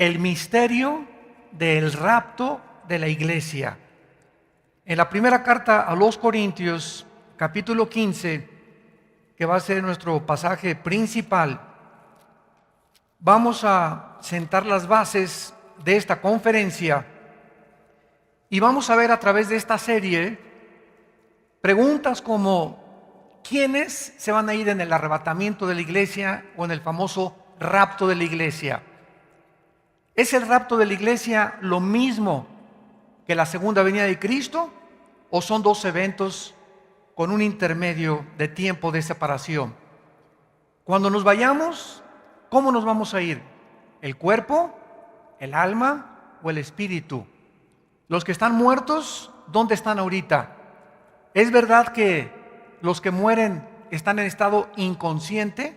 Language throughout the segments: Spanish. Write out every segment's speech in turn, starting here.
el misterio del rapto de la iglesia. En la primera carta a los Corintios, capítulo 15, que va a ser nuestro pasaje principal, vamos a sentar las bases de esta conferencia y vamos a ver a través de esta serie preguntas como: ¿quiénes se van a ir en el arrebatamiento de la iglesia o en el famoso rapto de la iglesia? ¿Es el rapto de la iglesia lo mismo que la segunda venida de Cristo o son dos eventos con un intermedio de tiempo de separación? Cuando nos vayamos, ¿cómo nos vamos a ir? ¿El cuerpo, el alma o el espíritu? Los que están muertos, ¿dónde están ahorita? ¿Es verdad que los que mueren están en estado inconsciente?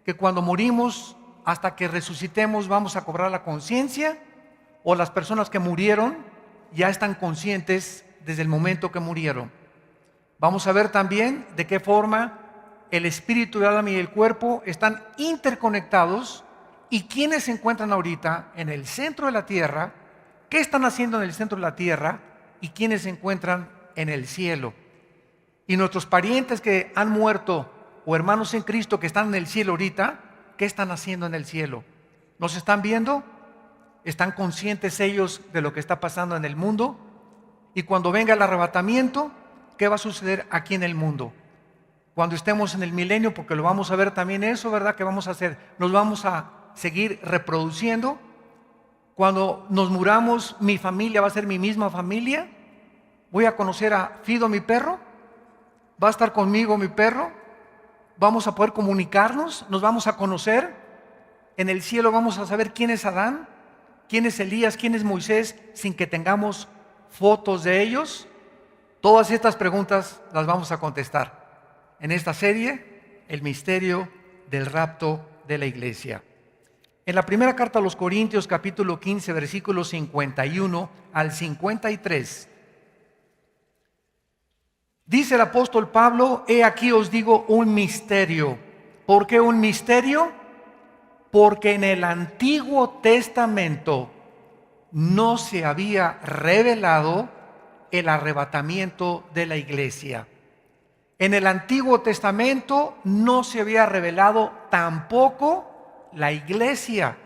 ¿Que cuando morimos, hasta que resucitemos, vamos a cobrar la conciencia? ¿O las personas que murieron ya están conscientes desde el momento que murieron? Vamos a ver también de qué forma el espíritu, el alma y el cuerpo están interconectados y quiénes se encuentran ahorita en el centro de la tierra, qué están haciendo en el centro de la tierra y quiénes se encuentran en el cielo. Y nuestros parientes que han muerto o hermanos en Cristo que están en el cielo ahorita, ¿qué están haciendo en el cielo? ¿Nos están viendo? ¿Están conscientes ellos de lo que está pasando en el mundo? Y cuando venga el arrebatamiento, ¿qué va a suceder aquí en el mundo? Cuando estemos en el milenio, porque lo vamos a ver también eso, ¿verdad? ¿Qué vamos a hacer? Nos vamos a seguir reproduciendo. Cuando nos muramos, mi familia va a ser mi misma familia. Voy a conocer a Fido, mi perro. Va a estar conmigo mi perro. Vamos a poder comunicarnos, nos vamos a conocer. En el cielo vamos a saber quién es Adán, quién es Elías, quién es Moisés, sin que tengamos fotos de ellos. Todas estas preguntas las vamos a contestar en esta serie, el misterio del rapto de la iglesia. En la primera carta a los Corintios, capítulo 15, versículos 51 al 53, dice el apóstol Pablo: he aquí os digo un misterio. ¿Por qué un misterio? Porque en el Antiguo Testamento no se había revelado el arrebatamiento de la iglesia. En el Antiguo Testamento no se había revelado tampoco la iglesia.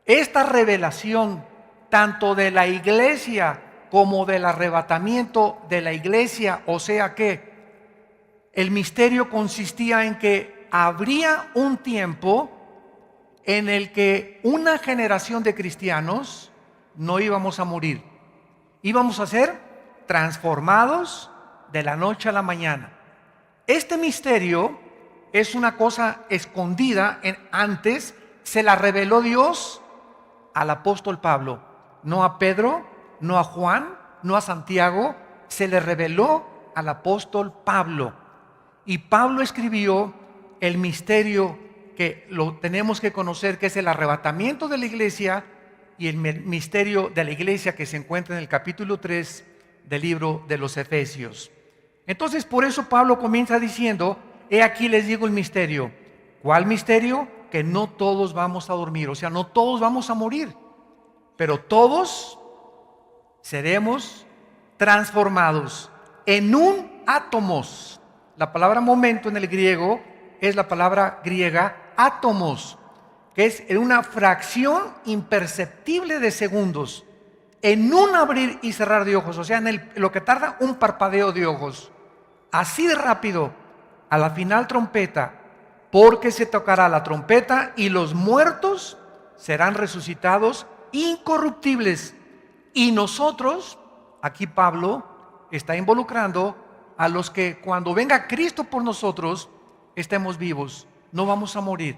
Esta revelación, tanto de la iglesia como del arrebatamiento de la iglesia, o sea que el misterio consistía en que habría un tiempo en el que una generación de cristianos no íbamos a morir, íbamos a ser transformados de la noche a la mañana. Este misterio es una cosa escondida antes, se la reveló Dios al apóstol Pablo, no a Pedro, no a Juan, no a Santiago, se le reveló al apóstol Pablo. Y Pablo escribió el misterio que lo tenemos que conocer, que es el arrebatamiento de la iglesia, y el misterio de la iglesia que se encuentra en el capítulo 3 del libro de los Efesios. Entonces, por eso Pablo comienza diciendo: he aquí les digo el misterio. ¿Cuál misterio? Que no todos vamos a dormir, o sea, no todos vamos a morir, pero todos seremos transformados en un átomos. La palabra momento en el griego es la palabra griega átomos, que es en una fracción imperceptible de segundos, en un abrir y cerrar de ojos, o sea, en lo que tarda un parpadeo de ojos. Así de rápido, a la final trompeta, porque se tocará la trompeta y los muertos serán resucitados incorruptibles. Y nosotros, aquí Pablo está involucrando a los que cuando venga Cristo por nosotros estemos vivos, no vamos a morir.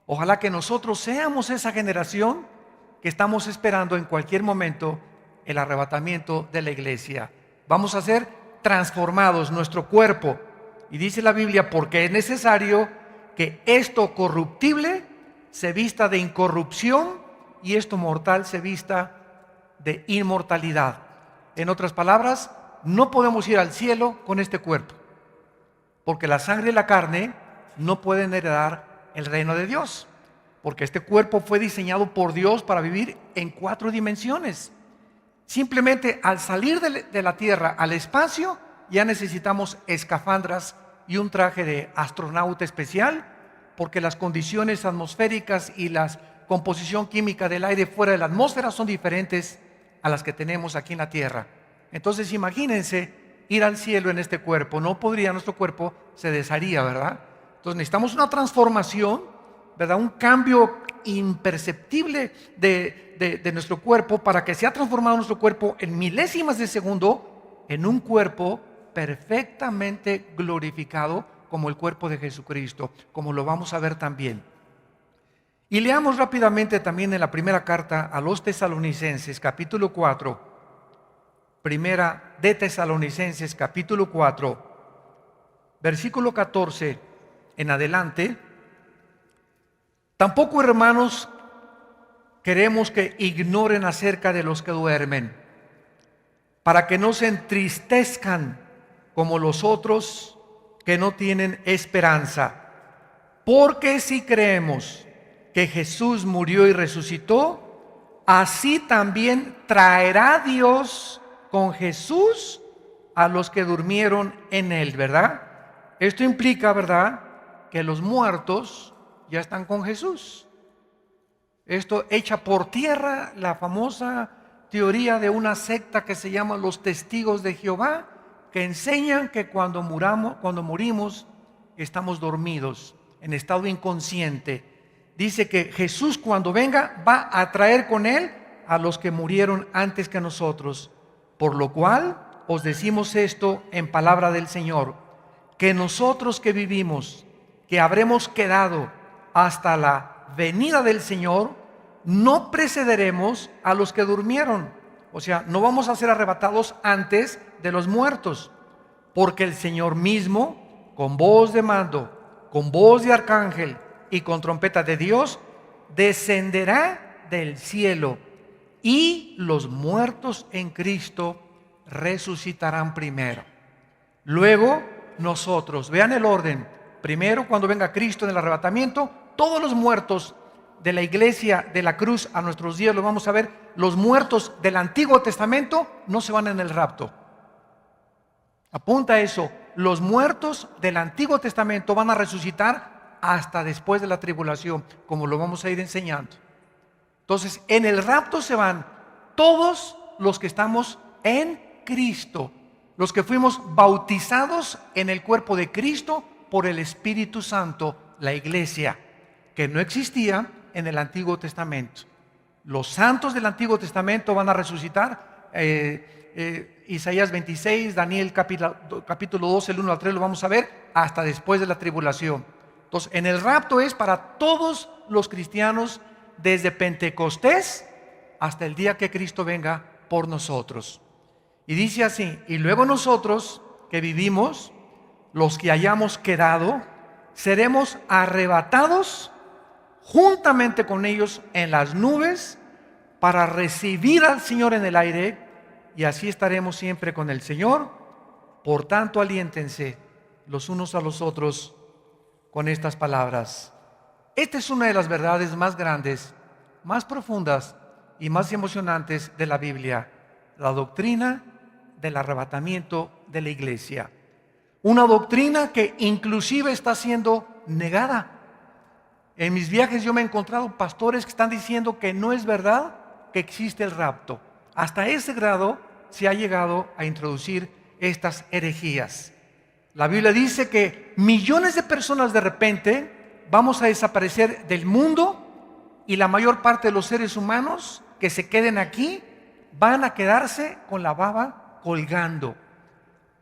Ojalá que nosotros seamos esa generación que estamos esperando en cualquier momento el arrebatamiento de la iglesia. Vamos a ser transformados nuestro cuerpo. Y dice la Biblia: porque es necesario que esto corruptible se vista de incorrupción y esto mortal se vista de inmortalidad. En otras palabras, no podemos ir al cielo con este cuerpo, porque la sangre y la carne no pueden heredar el reino de Dios. porque este cuerpo fue diseñado por Dios para vivir en 4 dimensiones. Simplemente al salir de la Tierra al espacio, ya necesitamos escafandras y un traje de astronauta especial, porque las condiciones atmosféricas y la composición química del aire fuera de la atmósfera son diferentes a las que tenemos aquí en la Tierra. Entonces imagínense ir al cielo en este cuerpo. No podría, nuestro cuerpo se desharía, ¿verdad? Entonces necesitamos una transformación, ¿verdad? Un cambio imperceptible de nuestro cuerpo, para que sea transformado nuestro cuerpo en milésimas de segundo en un cuerpo perfectamente glorificado como el cuerpo de Jesucristo, como lo vamos a ver también. Y leamos rápidamente también en la primera carta a los Tesalonicenses, capítulo 4, primera de Tesalonicenses, capítulo 4, versículo 14 en adelante. Tampoco, hermanos, queremos que ignoren acerca de los que duermen, para que no se entristezcan como los otros que no tienen esperanza. Porque si creemos que Jesús murió y resucitó, así también traerá Dios con Jesús a los que durmieron en él, ¿verdad? Esto implica, ¿verdad?, que los muertos ya están con Jesús. Esto echa por tierra la famosa teoría de una secta que se llama los Testigos de Jehová, que enseñan que cuando morimos, estamos dormidos, en estado inconsciente. Dice que Jesús, cuando venga, va a traer con él a los que murieron antes que nosotros. Por lo cual os decimos esto en palabra del Señor, que nosotros que vivimos, que habremos quedado hasta la venida del Señor, no precederemos a los que durmieron. O sea, no vamos a ser arrebatados antes de los muertos, porque el Señor mismo, con voz de mando, con voz de arcángel y con trompeta de Dios, descenderá del cielo, y los muertos en Cristo resucitarán primero. Luego nosotros, vean el orden: primero, cuando venga Cristo en el arrebatamiento, todos los muertos de la iglesia de la cruz a nuestros días, lo vamos a ver. Los muertos del Antiguo Testamento no se van en el rapto. Apunta eso: los muertos del Antiguo Testamento van a resucitar hasta después de la tribulación, como lo vamos a ir enseñando. Entonces, en el rapto se van todos los que estamos en Cristo, los que fuimos bautizados en el cuerpo de Cristo por el Espíritu Santo, la iglesia, que no existía en el Antiguo Testamento. Los santos del Antiguo Testamento van a resucitar. Isaías 26, Daniel capítulo 12, el 1 al 3 lo vamos a ver, hasta después de la tribulación. Entonces, en el rapto es para todos los cristianos, desde Pentecostés hasta el día que Cristo venga por nosotros. Y dice así: y luego nosotros que vivimos, los que hayamos quedado, seremos arrebatados juntamente con ellos en las nubes para recibir al Señor en el aire, y así estaremos siempre con el Señor. Por tanto, aliéntense los unos a los otros con estas palabras. Esta es una de las verdades más grandes, más profundas y más emocionantes de la Biblia: la doctrina del arrebatamiento de la iglesia. Una doctrina que inclusive está siendo negada. En mis viajes yo me he encontrado pastores que están diciendo que no es verdad que existe el rapto. Hasta ese grado se ha llegado a introducir estas herejías. La Biblia dice que millones de personas de repente vamos a desaparecer del mundo, y la mayor parte de los seres humanos que se queden aquí van a quedarse con la baba colgando.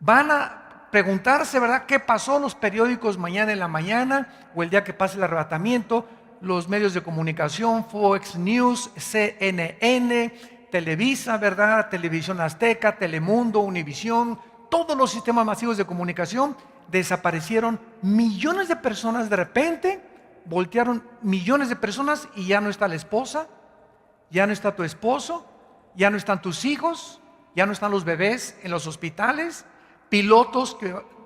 Van a preguntarse, ¿verdad?, qué pasó en los periódicos mañana en la mañana o el día que pase el arrebatamiento. Los medios de comunicación, Fox News, CNN, Televisa, ¿verdad?, Televisión Azteca, Telemundo, Univisión, todos los sistemas masivos de comunicación, desaparecieron millones de personas de repente. Voltearon millones de personas y ya no está la esposa, ya no está tu esposo, ya no están tus hijos, ya no están los bebés en los hospitales,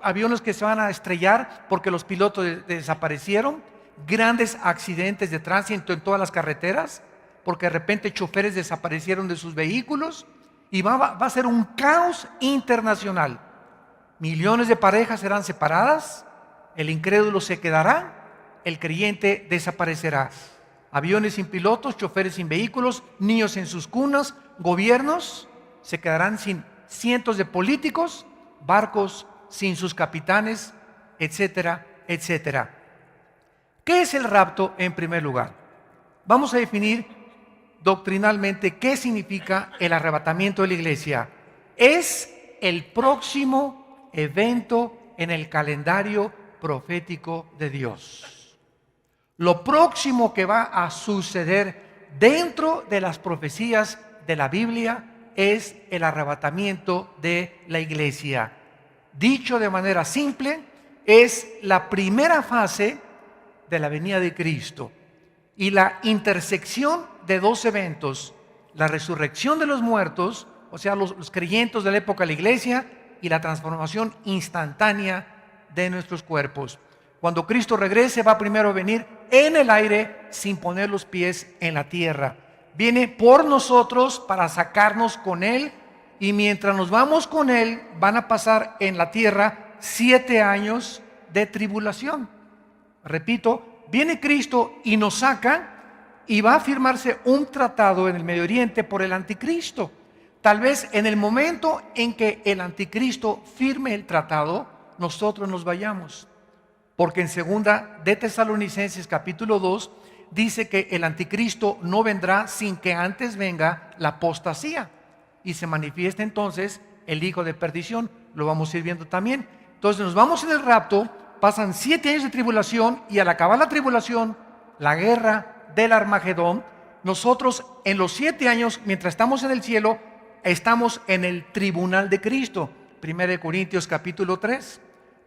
aviones que se van a estrellar porque los pilotos desaparecieron, grandes accidentes de tránsito en todas las carreteras, porque de repente choferes desaparecieron de sus vehículos y va a ser un caos internacional. Millones de parejas serán separadas, el incrédulo se quedará, el creyente desaparecerá. Aviones sin pilotos, choferes sin vehículos, niños en sus cunas, gobiernos se quedarán sin cientos de políticos, barcos sin sus capitanes, etcétera, etcétera. ¿Qué es el rapto en primer lugar? Vamos a definir doctrinalmente qué significa el arrebatamiento de la iglesia. Es el próximo evento en el calendario profético de Dios. Lo próximo que va a suceder dentro de las profecías de la Biblia es el arrebatamiento de la iglesia. Dicho de manera simple, es la primera fase de la venida de Cristo y la intersección de dos eventos: la resurrección de los muertos, o sea, los creyentes de la época de la iglesia, y la transformación instantánea de nuestros cuerpos. Cuando Cristo regrese, va primero a venir en el aire sin poner los pies en la tierra. Viene por nosotros para sacarnos con Él, y mientras nos vamos con Él, van a pasar en la tierra 7 años de tribulación. Repito, viene Cristo y nos saca, y va a firmarse un tratado en el Medio Oriente por el anticristo. Tal vez en el momento en que el anticristo firme el tratado, nosotros nos vayamos. Porque en segunda de Tesalonicenses capítulo 2 dice que el anticristo no vendrá sin que antes venga la apostasía y se manifieste entonces el hijo de perdición. Lo vamos a ir viendo también. Entonces nos vamos en el rapto, pasan 7 años de tribulación, y al acabar la tribulación, la guerra del Armagedón, nosotros en los 7 años, mientras estamos en el cielo, estamos en el tribunal de Cristo. 1 Corintios capítulo 3,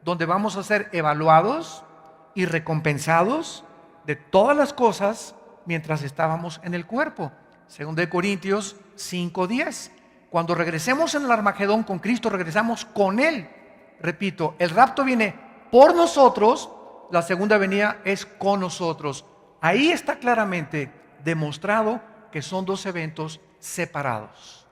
donde vamos a ser evaluados y recompensados de todas las cosas mientras estábamos en el cuerpo. 2 Corintios 5:10. Cuando regresemos en el Armagedón con Cristo, regresamos con Él. Repito, el rapto viene por nosotros, la segunda venida es con nosotros. Ahí está claramente demostrado que son dos eventos separados.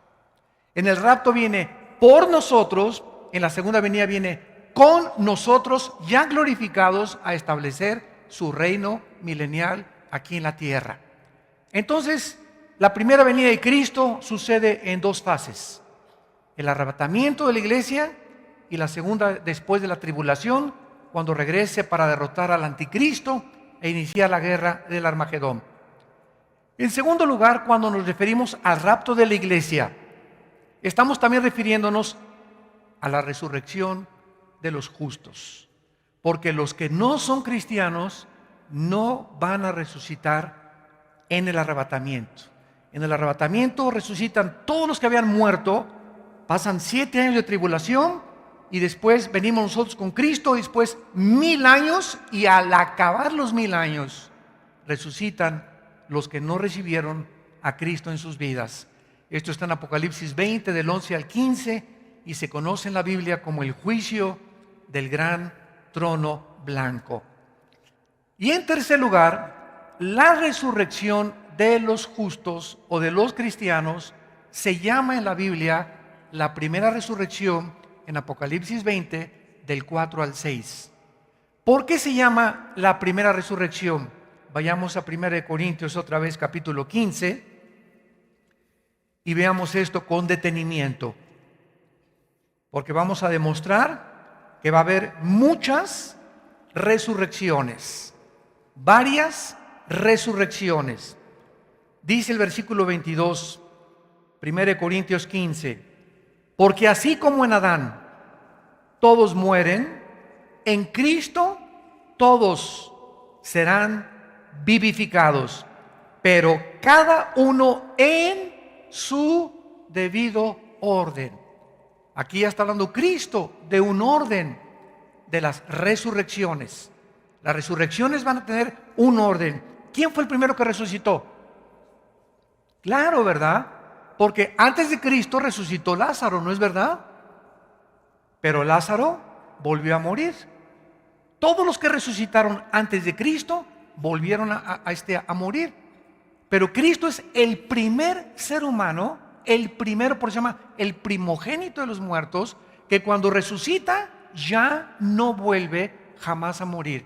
En el rapto viene por nosotros, en la segunda venida viene con nosotros, ya glorificados, a establecer su reino milenial aquí en la tierra. Entonces, la primera venida de Cristo sucede en dos fases: el arrebatamiento de la iglesia, y la segunda después de la tribulación, cuando regrese para derrotar al anticristo e iniciar la guerra del Armagedón. En segundo lugar, cuando nos referimos al rapto de la iglesia, estamos también refiriéndonos a la resurrección de los justos, porque los que no son cristianos no van a resucitar en el arrebatamiento. En el arrebatamiento resucitan todos los que habían muerto, pasan 7 años de tribulación, y después venimos nosotros con Cristo, y después 1000 años, y al acabar los 1000 años resucitan los que no recibieron a Cristo en sus vidas. Esto está en Apocalipsis 20 del 11 al 15, y se conoce en la Biblia como el juicio del gran trono blanco. Y en tercer lugar, la resurrección de los justos o de los cristianos se llama en la Biblia la primera resurrección, en Apocalipsis 20 del 4 al 6. ¿Por qué se llama la primera resurrección? Vayamos a 1 Corintios otra vez, capítulo 15, y veamos esto con detenimiento, porque vamos a demostrar que va a haber muchas resurrecciones, varias resurrecciones. Dice el versículo 22, 1 Corintios 15, porque así como en Adán todos mueren, en Cristo todos serán vivificados, pero cada uno en su debido orden. Aquí ya está hablando Cristo de un orden de las resurrecciones. Las resurrecciones van a tener un orden. ¿Quién fue el primero que resucitó? Claro, ¿verdad? Porque antes de Cristo resucitó Lázaro, ¿no es verdad? Pero Lázaro volvió a morir. Todos los que resucitaron antes de Cristo volvieron a morir. Pero Cristo es el primer ser humano, el primero, por eso se llama el primogénito de los muertos, que cuando resucita ya no vuelve jamás a morir,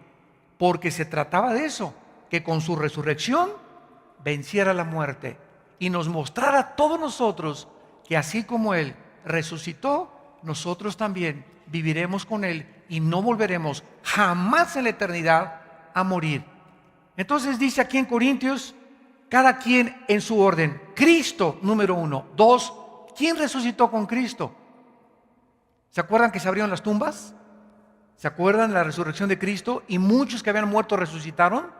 porque se trataba de eso, que con su resurrección venciera la muerte y nos mostrara a todos nosotros que así como Él resucitó, nosotros también viviremos con Él y no volveremos jamás en la eternidad a morir. Entonces dice aquí en Corintios, cada quien en su orden. Cristo, número 1. 2, ¿quién resucitó con Cristo? ¿Se acuerdan que se abrieron las tumbas? ¿Se acuerdan de la resurrección de Cristo? Y muchos que habían muerto resucitaron,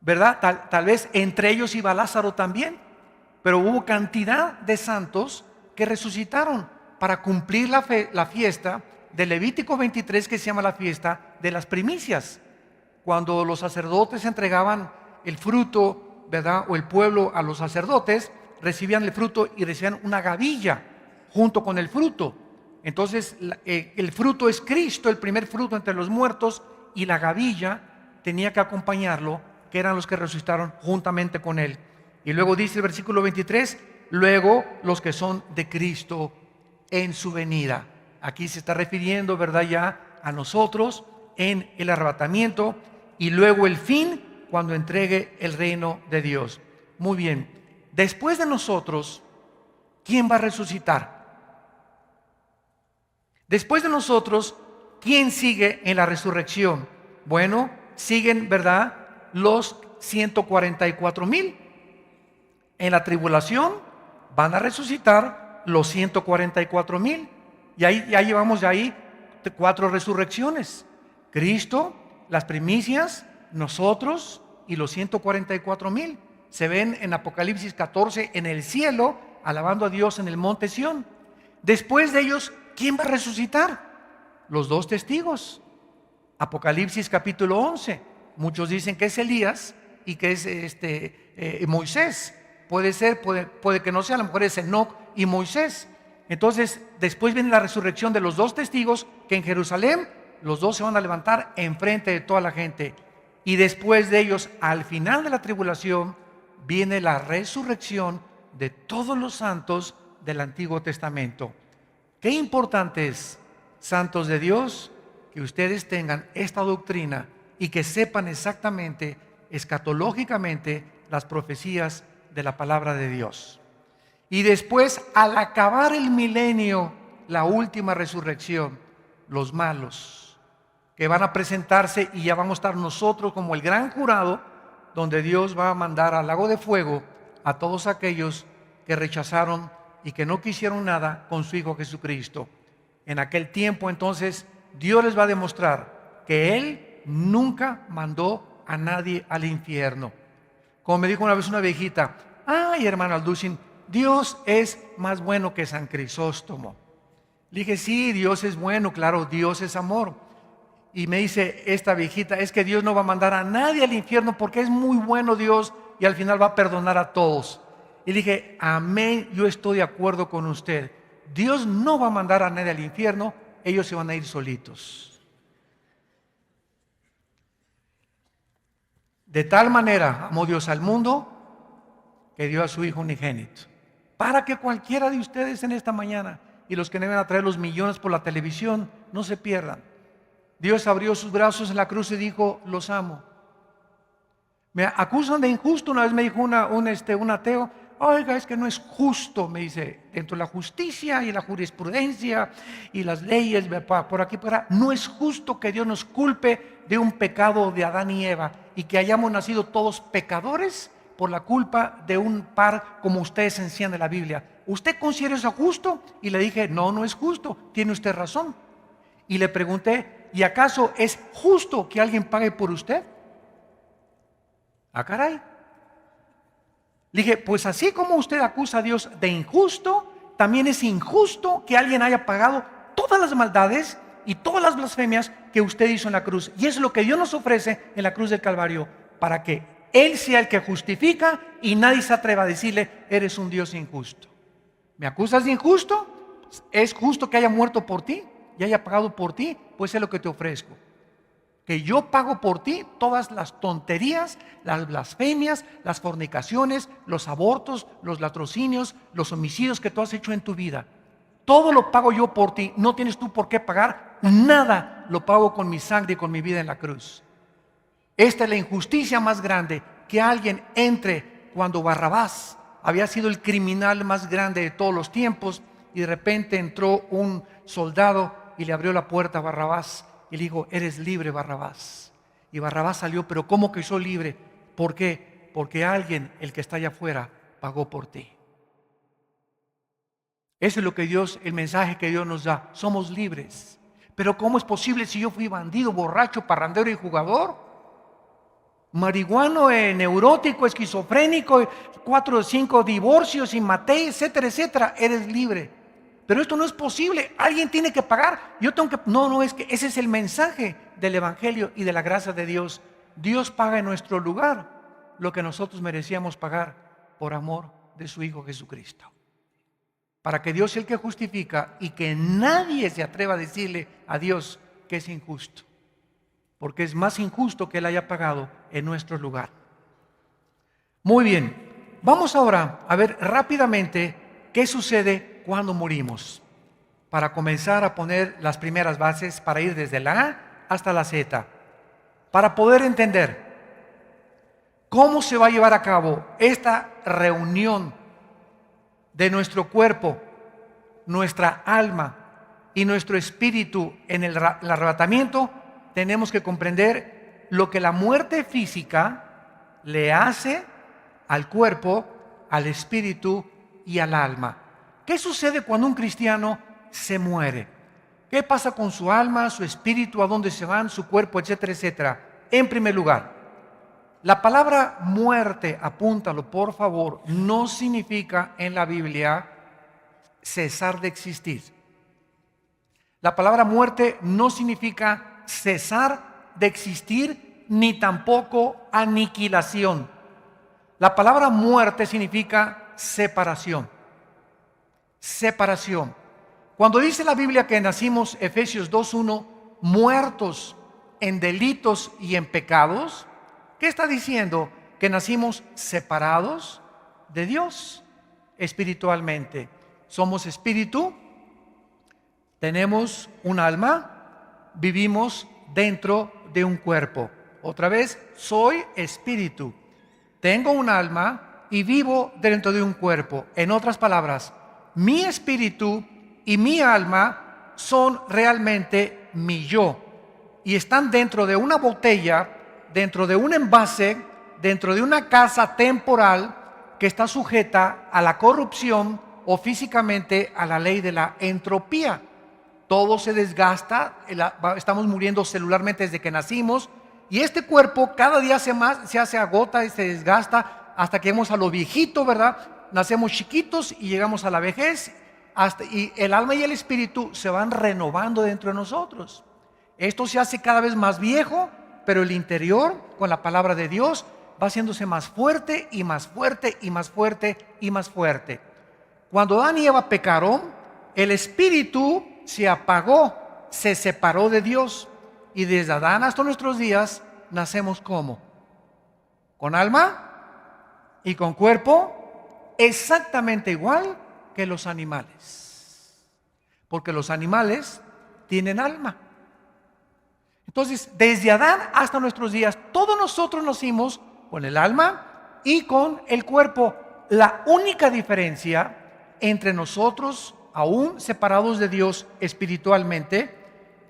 ¿verdad? Tal vez entre ellos iba Lázaro también, pero hubo cantidad de santos que resucitaron para cumplir la fiesta de Levítico 23, que se llama la fiesta de las primicias, cuando los sacerdotes entregaban el fruto, ¿verdad? O el pueblo a los sacerdotes, recibían el fruto y recibían una gavilla junto con el fruto. Entonces el fruto es Cristo, el primer fruto entre los muertos, y la gavilla tenía que acompañarlo, que eran los que resucitaron juntamente con Él. Y luego dice el versículo 23, luego los que son de Cristo en su venida. Aquí se está refiriendo, ¿verdad?, ya a nosotros en el arrebatamiento, y luego el fin, cuando entregue el reino de Dios. Muy bien, después de nosotros, ¿quién va a resucitar? Después de nosotros, ¿quién sigue en la resurrección? Bueno, siguen, ¿verdad?, los 144,000. En la tribulación van a resucitar los 144,000. Y ahí ya llevamos 4 resurrecciones. Cristo, las primicias, nosotros y los 144,000. Se ven en Apocalipsis 14 en el cielo, alabando a Dios en el monte Sión. Después de ellos, ¿quién va a resucitar? Los 2 testigos. Apocalipsis capítulo 11. Muchos dicen que es Elías y que es Moisés. Puede ser, puede que no sea, a lo mejor es Enoc y Moisés. Entonces, después viene la resurrección de los 2 testigos, que en Jerusalén los 2 se van a levantar enfrente de toda la gente. Y después de ellos, al final de la tribulación, viene la resurrección de todos los santos del Antiguo Testamento. Qué importante es, santos de Dios, que ustedes tengan esta doctrina y que sepan exactamente, escatológicamente, las profecías de la palabra de Dios. Y después, al acabar el milenio, la última resurrección, los malos, que van a presentarse, y ya vamos a estar nosotros como el gran jurado, donde Dios va a mandar al lago de fuego a todos aquellos que rechazaron y que no quisieron nada con su Hijo Jesucristo. En aquel tiempo, entonces, Dios les va a demostrar que Él nunca mandó a nadie al infierno. Como me dijo una vez una viejita, ay, hermano Alducin, Dios es más bueno que San Crisóstomo. Le dije, sí, Dios es bueno, claro, Dios es amor. Y me dice esta viejita, es que Dios no va a mandar a nadie al infierno porque es muy bueno Dios y al final va a perdonar a todos. Y le dije, amén, yo estoy de acuerdo con usted. Dios no va a mandar a nadie al infierno, ellos se van a ir solitos. De tal manera amó Dios al mundo que dio a su Hijo unigénito, para que cualquiera de ustedes en esta mañana y los que deben a traer los millones por la televisión no se pierdan. Dios abrió sus brazos en la cruz y dijo, los amo. Me acusan de injusto. Una vez me dijo un ateo, oiga, es que no es justo, me dice, dentro de la justicia y la jurisprudencia y las leyes por aquí por allá, no es justo que Dios nos culpe de un pecado de Adán y Eva y que hayamos nacido todos pecadores por la culpa de un par como ustedes enseñan en la Biblia. ¿Usted considera eso justo? Y le dije, no, no es justo, tiene usted razón. Y le pregunté, ¿y acaso es justo que alguien pague por usted? Ah, caray. Le dije, pues así como usted acusa a Dios de injusto, también es injusto que alguien haya pagado todas las maldades y todas las blasfemias que usted hizo en la cruz. Y es lo que Dios nos ofrece en la cruz del Calvario, para que Él sea el que justifica y nadie se atreva a decirle, eres un Dios injusto. ¿Me acusas de injusto? ¿Es justo que haya muerto por ti y haya pagado por ti? Pues es lo que te ofrezco. que yo pago por ti todas las tonterías, las blasfemias, las fornicaciones, los abortos, los latrocinios, los homicidios que tú has hecho en tu vida. Todo lo pago yo por ti, no tienes tú por qué pagar nada, lo pago con mi sangre y con mi vida en la cruz. Esta es la injusticia más grande, que alguien entre cuando Barrabás había sido el criminal más grande de todos los tiempos, y de repente entró un soldado y le abrió la puerta a Barrabás y le dijo: eres libre, Barrabás. Y Barrabás salió, pero ¿cómo que soy libre? ¿Por qué? Porque alguien, el que está allá afuera, pagó por ti. Eso es lo que Dios, el mensaje que Dios nos da. Somos libres. Pero ¿cómo es posible si yo fui bandido, borracho, parrandero y jugador? Marihuano, neurótico, esquizofrénico, 4 o 5 divorcios y maté, etcétera, etcétera. Eres libre. Pero esto no es posible. Alguien tiene que pagar. Yo tengo que... No, es que ese es el mensaje del Evangelio y de la gracia de Dios. Dios paga en nuestro lugar lo que nosotros merecíamos pagar por amor de su Hijo Jesucristo. Para que Dios sea el que justifica y que nadie se atreva a decirle a Dios que es injusto. Porque es más injusto que Él haya pagado en nuestro lugar. Muy bien, vamos ahora a ver rápidamente qué sucede cuando morimos, para comenzar a poner las primeras bases para ir desde la A hasta la Z, para poder entender cómo se va a llevar a cabo esta reunión de nuestro cuerpo, nuestra alma y nuestro espíritu en el arrebatamiento. Tenemos que comprender lo que la muerte física le hace al cuerpo, al espíritu y al alma. ¿Qué sucede cuando un cristiano se muere? ¿Qué pasa con su alma, su espíritu, a dónde se van, su cuerpo, etcétera, etcétera? En primer lugar, la palabra muerte, apúntalo por favor, no significa en la Biblia cesar de existir. La palabra muerte no significa cesar de existir, ni tampoco aniquilación. La palabra muerte significa separación. Separación. Cuando dice la Biblia que nacimos, Efesios 2:1, muertos en delitos y en pecados, ¿qué está diciendo? Que nacimos separados de Dios espiritualmente. Somos espíritu, tenemos un alma, vivimos dentro de un cuerpo. Otra vez, soy espíritu, tengo un alma y vivo dentro de un cuerpo. En otras palabras, mi espíritu y mi alma son realmente mi yo y están dentro de una botella, dentro de un envase, dentro de una casa temporal que está sujeta a la corrupción o físicamente a la ley de la entropía. Todo se desgasta, estamos muriendo celularmente desde que nacimos, y este cuerpo cada día se agota y se desgasta hasta que llegamos a lo viejito, ¿verdad? Nacemos chiquitos y llegamos a la vejez, y el alma y el espíritu se van renovando dentro de nosotros. Esto se hace cada vez más viejo, pero el interior, con la palabra de Dios, va haciéndose más fuerte y más fuerte y más fuerte y más fuerte. Cuando Adán y Eva pecaron, el espíritu se apagó, se separó de Dios, y desde Adán hasta nuestros días nacemos ¿cómo? Con alma y con cuerpo exactamente igual que los animales, porque los animales tienen alma. Entonces, desde Adán hasta nuestros días, todos nosotros nacimos con el alma y con el cuerpo. La única diferencia entre nosotros, aún separados de Dios espiritualmente,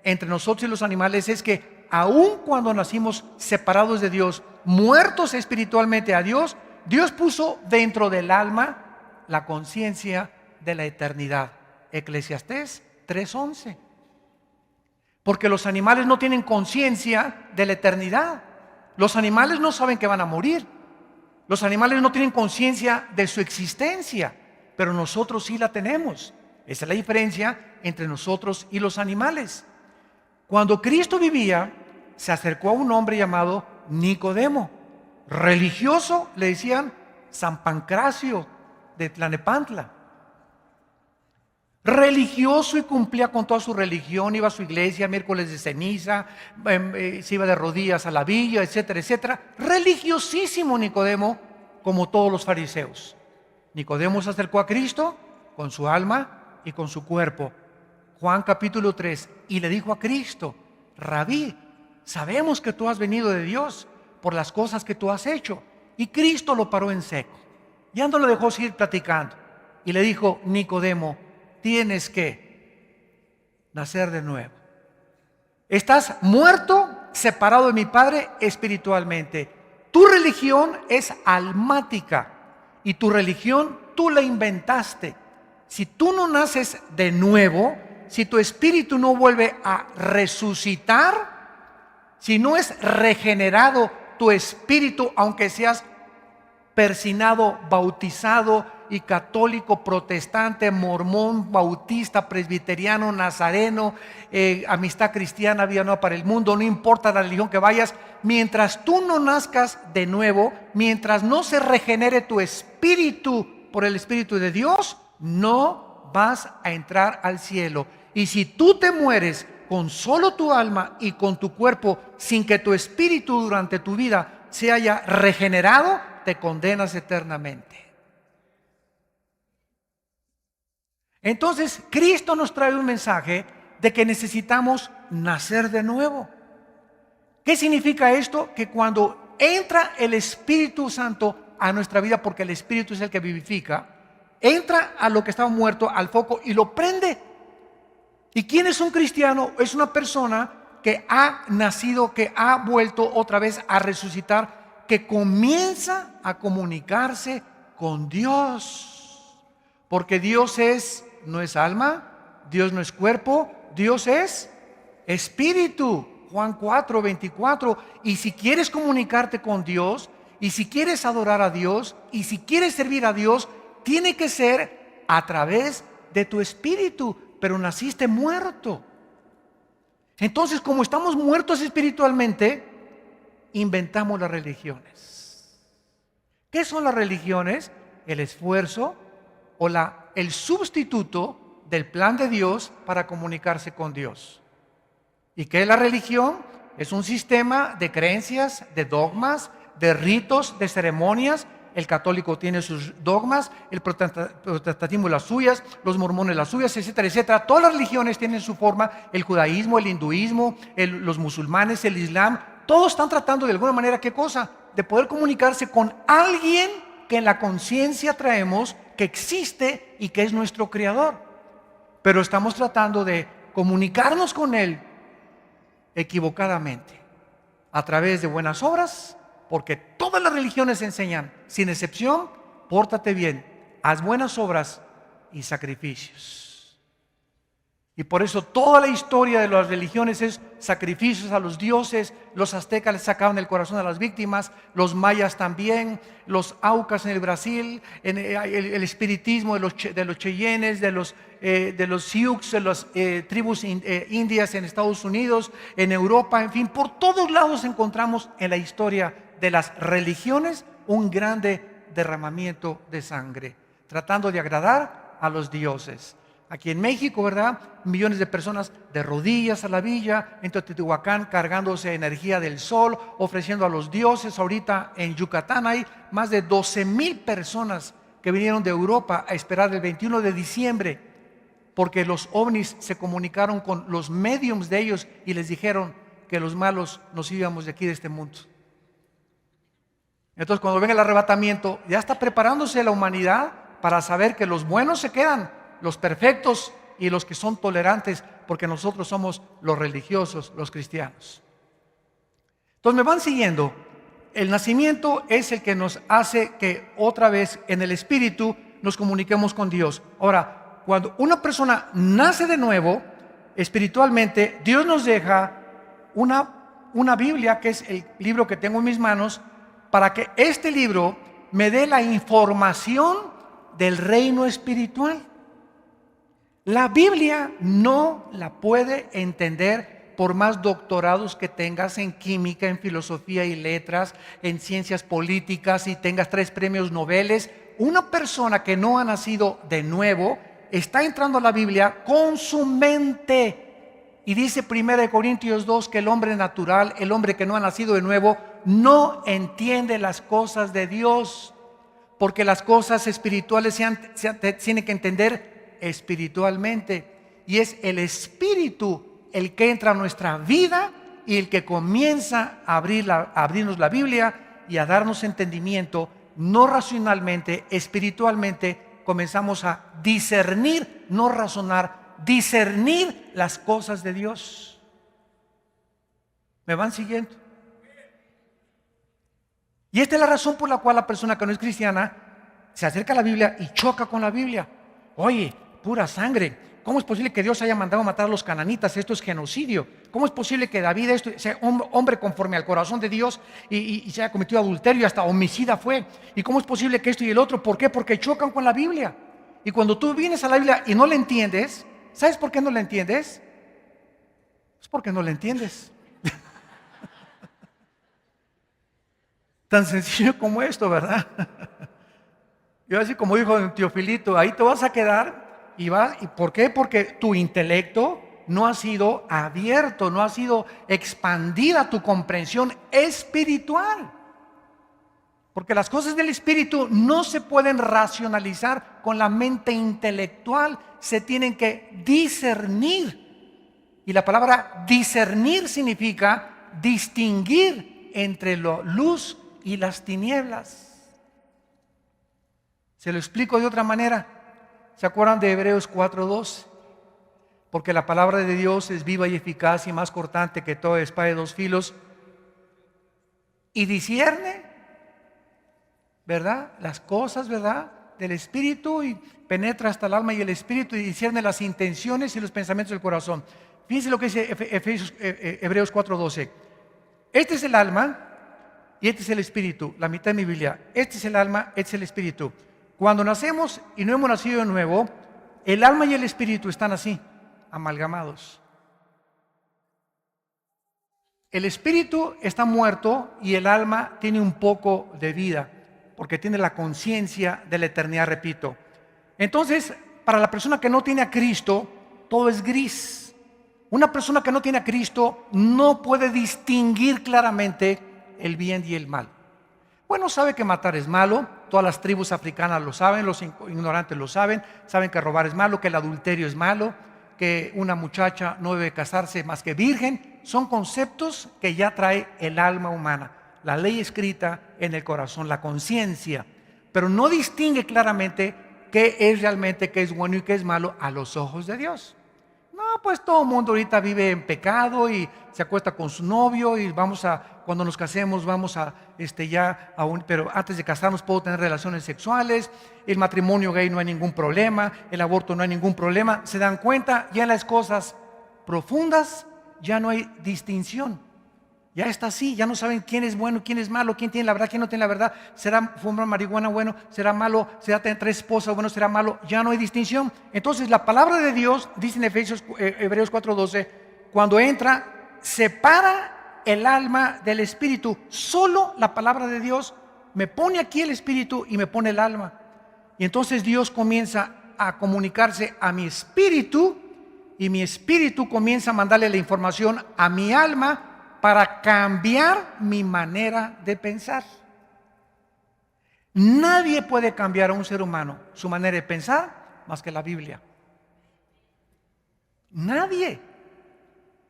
entre nosotros y los animales, es que aún cuando nacimos separados de Dios, muertos espiritualmente a Dios, Dios puso dentro del alma la conciencia de la eternidad. Eclesiastés 3:11. Porque los animales no tienen conciencia de la eternidad. Los animales no saben que van a morir. Los animales no tienen conciencia de su existencia, pero nosotros sí la tenemos. Esa es la diferencia entre nosotros y los animales. Cuando Cristo vivía, se acercó a un hombre llamado Nicodemo, religioso, le decían San Pancracio de Tlalnepantla. religioso y cumplía con toda su religión, iba a su iglesia miércoles de ceniza, se iba de rodillas a la villa, etcétera, etcétera. Religiosísimo Nicodemo, como todos los fariseos. Nicodemo se acercó a Cristo con su alma y con su cuerpo. Juan capítulo 3, y le dijo a Cristo: Rabí, sabemos que tú has venido de Dios por las cosas que tú has hecho. Y Cristo lo paró en seco. Ya no lo dejó seguir platicando. Y le dijo: Nicodemo, tienes que nacer de nuevo. Estás muerto, separado de mi Padre espiritualmente. Tu religión es almática y tu religión tú la inventaste. Si tú no naces de nuevo, si tu espíritu no vuelve a resucitar, si no es regenerado tu espíritu, aunque seas persinado, bautizado y católico, protestante, mormón, bautista, presbiteriano, nazareno, amistad cristiana, Vida Nueva para el Mundo, no importa la religión que vayas, mientras tú no nazcas de nuevo, mientras no se regenere tu espíritu por el Espíritu de Dios, no vas a entrar al cielo. Y si tú te mueres con solo tu alma y con tu cuerpo, sin que tu espíritu durante tu vida se haya regenerado, te condenas eternamente. Entonces, Cristo nos trae un mensaje de que necesitamos nacer de nuevo. ¿Qué significa esto? Que cuando entra el Espíritu Santo a nuestra vida, porque el Espíritu es el que vivifica, entra a lo que estaba muerto, al foco, y lo prende. ¿Y quién es un cristiano? Es una persona que ha nacido, que ha vuelto otra vez a resucitar, que comienza a comunicarse con Dios. Porque Dios no es alma, Dios no es cuerpo, Dios es espíritu. Juan 4:24. Y si quieres comunicarte con Dios, y si quieres adorar a Dios, y si quieres servir a Dios, tiene que ser a través de tu espíritu. Pero naciste muerto. Entonces, como estamos muertos espiritualmente, inventamos las religiones. ¿Qué son las religiones? El esfuerzo o el sustituto del plan de Dios para comunicarse con Dios. ¿Y qué es la religión? Es un sistema de creencias, de dogmas, de ritos, de ceremonias. El católico tiene sus dogmas, el protestantismo las suyas, los mormones las suyas, etcétera, etcétera. Todas las religiones tienen su forma, el judaísmo, el hinduismo, los musulmanes, el islam. Todos están tratando de alguna manera, ¿qué cosa? De poder comunicarse con alguien que en la conciencia traemos, que existe y que es nuestro creador. Pero estamos tratando de comunicarnos con él equivocadamente, a través de buenas obras. Porque todas las religiones enseñan, sin excepción, pórtate bien, haz buenas obras y sacrificios. Y por eso toda la historia de las religiones es sacrificios a los dioses. Los aztecas les sacaban el corazón a las víctimas, los mayas también, los aucas en el Brasil, el espiritismo de los cheyennes, de los sioux, de las tribus indias en Estados Unidos, en Europa, en fin, por todos lados encontramos en la historia de las religiones un grande derramamiento de sangre, tratando de agradar a los dioses. Aquí en México, ¿verdad? Millones de personas de rodillas a la villa, en Teotihuacán cargándose energía del sol, ofreciendo a los dioses. Ahorita en Yucatán hay más de 12,000 personas que vinieron de Europa a esperar el 21 de diciembre, porque los ovnis se comunicaron con los mediums de ellos y les dijeron que los malos nos íbamos de aquí, de este mundo. Entonces, cuando venga el arrebatamiento, ya está preparándose la humanidad para saber que los buenos se quedan, los perfectos y los que son tolerantes, porque nosotros somos los religiosos, los cristianos. Entonces, me van siguiendo. El nacimiento es el que nos hace que otra vez en el espíritu nos comuniquemos con Dios. Ahora, cuando una persona nace de nuevo, espiritualmente, Dios nos deja una Biblia, que es el libro que tengo en mis manos, para que este libro me dé la información del reino espiritual. La Biblia no la puede entender por más doctorados que tengas en química, en filosofía y letras, en ciencias políticas y tengas 3 premios Nobel. Una persona que no ha nacido de nuevo está entrando a la Biblia con su mente. Y dice 1 Corintios 2 que el hombre natural, el hombre que no ha nacido de nuevo, no entiende las cosas de Dios, porque las cosas espirituales se tienen que entender espiritualmente. Y es el Espíritu el que entra a nuestra vida y el que comienza a abrirnos la Biblia y a darnos entendimiento, no racionalmente, espiritualmente. Comenzamos a discernir, no razonar, discernir las cosas de Dios. ¿Me van siguiendo? Y esta es la razón por la cual la persona que no es cristiana se acerca a la Biblia y choca con la Biblia. Oye, pura sangre. ¿Cómo es posible que Dios haya mandado a matar a los cananitas? Esto es genocidio. ¿Cómo es posible que David sea hombre conforme al corazón de Dios y se haya cometido adulterio y hasta homicida fue? ¿Y cómo es posible que esto y el otro? ¿Por qué? Porque chocan con la Biblia. Y cuando tú vienes a la Biblia y no la entiendes, ¿sabes por qué no la entiendes? Es porque no la entiendes. Tan sencillo como esto, ¿verdad? Yo así como dijo Teofilito, ahí te vas a quedar ¿y por qué? Porque tu intelecto no ha sido abierto, no ha sido expandida tu comprensión espiritual. Porque las cosas del espíritu no se pueden racionalizar con la mente intelectual, se tienen que discernir. Y la palabra discernir significa distinguir entre la luz y las tinieblas. Se lo explico de otra manera. ¿Se acuerdan de Hebreos 4:2? Porque la palabra de Dios es viva y eficaz y más cortante que toda espada de dos filos y discierne, ¿verdad? Las cosas, ¿verdad? Del espíritu y penetra hasta el alma y el espíritu y discierne las intenciones y los pensamientos del corazón. Fíjense lo que dice Hebreos 4:12. Este es el alma y este es el espíritu, la mitad de mi Biblia. Este es el alma, este es el espíritu. Cuando nacemos y no hemos nacido de nuevo, el alma y el espíritu están así, amalgamados. El espíritu está muerto y el alma tiene un poco de vida, porque tiene la conciencia de la eternidad, repito. Entonces, para la persona que no tiene a Cristo, todo es gris. Una persona que no tiene a Cristo no puede distinguir claramente el bien y el mal. Bueno, sabe que matar es malo, todas las tribus africanas lo saben, los ignorantes lo saben que robar es malo, que el adulterio es malo, que una muchacha no debe casarse más que virgen. Son conceptos que ya trae el alma humana, la ley escrita en el corazón, la conciencia, pero no distingue claramente qué es realmente, qué es bueno y qué es malo a los ojos de Dios. No, pues todo el mundo ahorita vive en pecado y se acuesta con su novio y cuando nos casemos vamos pero antes de casarnos puedo tener relaciones sexuales, el matrimonio gay no hay ningún problema, el aborto no hay ningún problema. ¿Se dan cuenta? Ya en las cosas profundas ya no hay distinción. Ya está así, ya no saben quién es bueno, quién es malo, quién tiene la verdad, quién no tiene la verdad. ¿Será fumar marihuana bueno? ¿Será malo? ¿Será tener 3 esposas bueno? ¿Será malo? Ya no hay distinción. Entonces la palabra de Dios, dice en Hebreos 4:12, cuando entra, separa el alma del espíritu. Solo la palabra de Dios me pone aquí el espíritu y me pone el alma. Y entonces Dios comienza a comunicarse a mi espíritu y mi espíritu comienza a mandarle la información a mi alma para cambiar mi manera de pensar. Nadie puede cambiar a un ser humano su manera de pensar más que la Biblia. Nadie.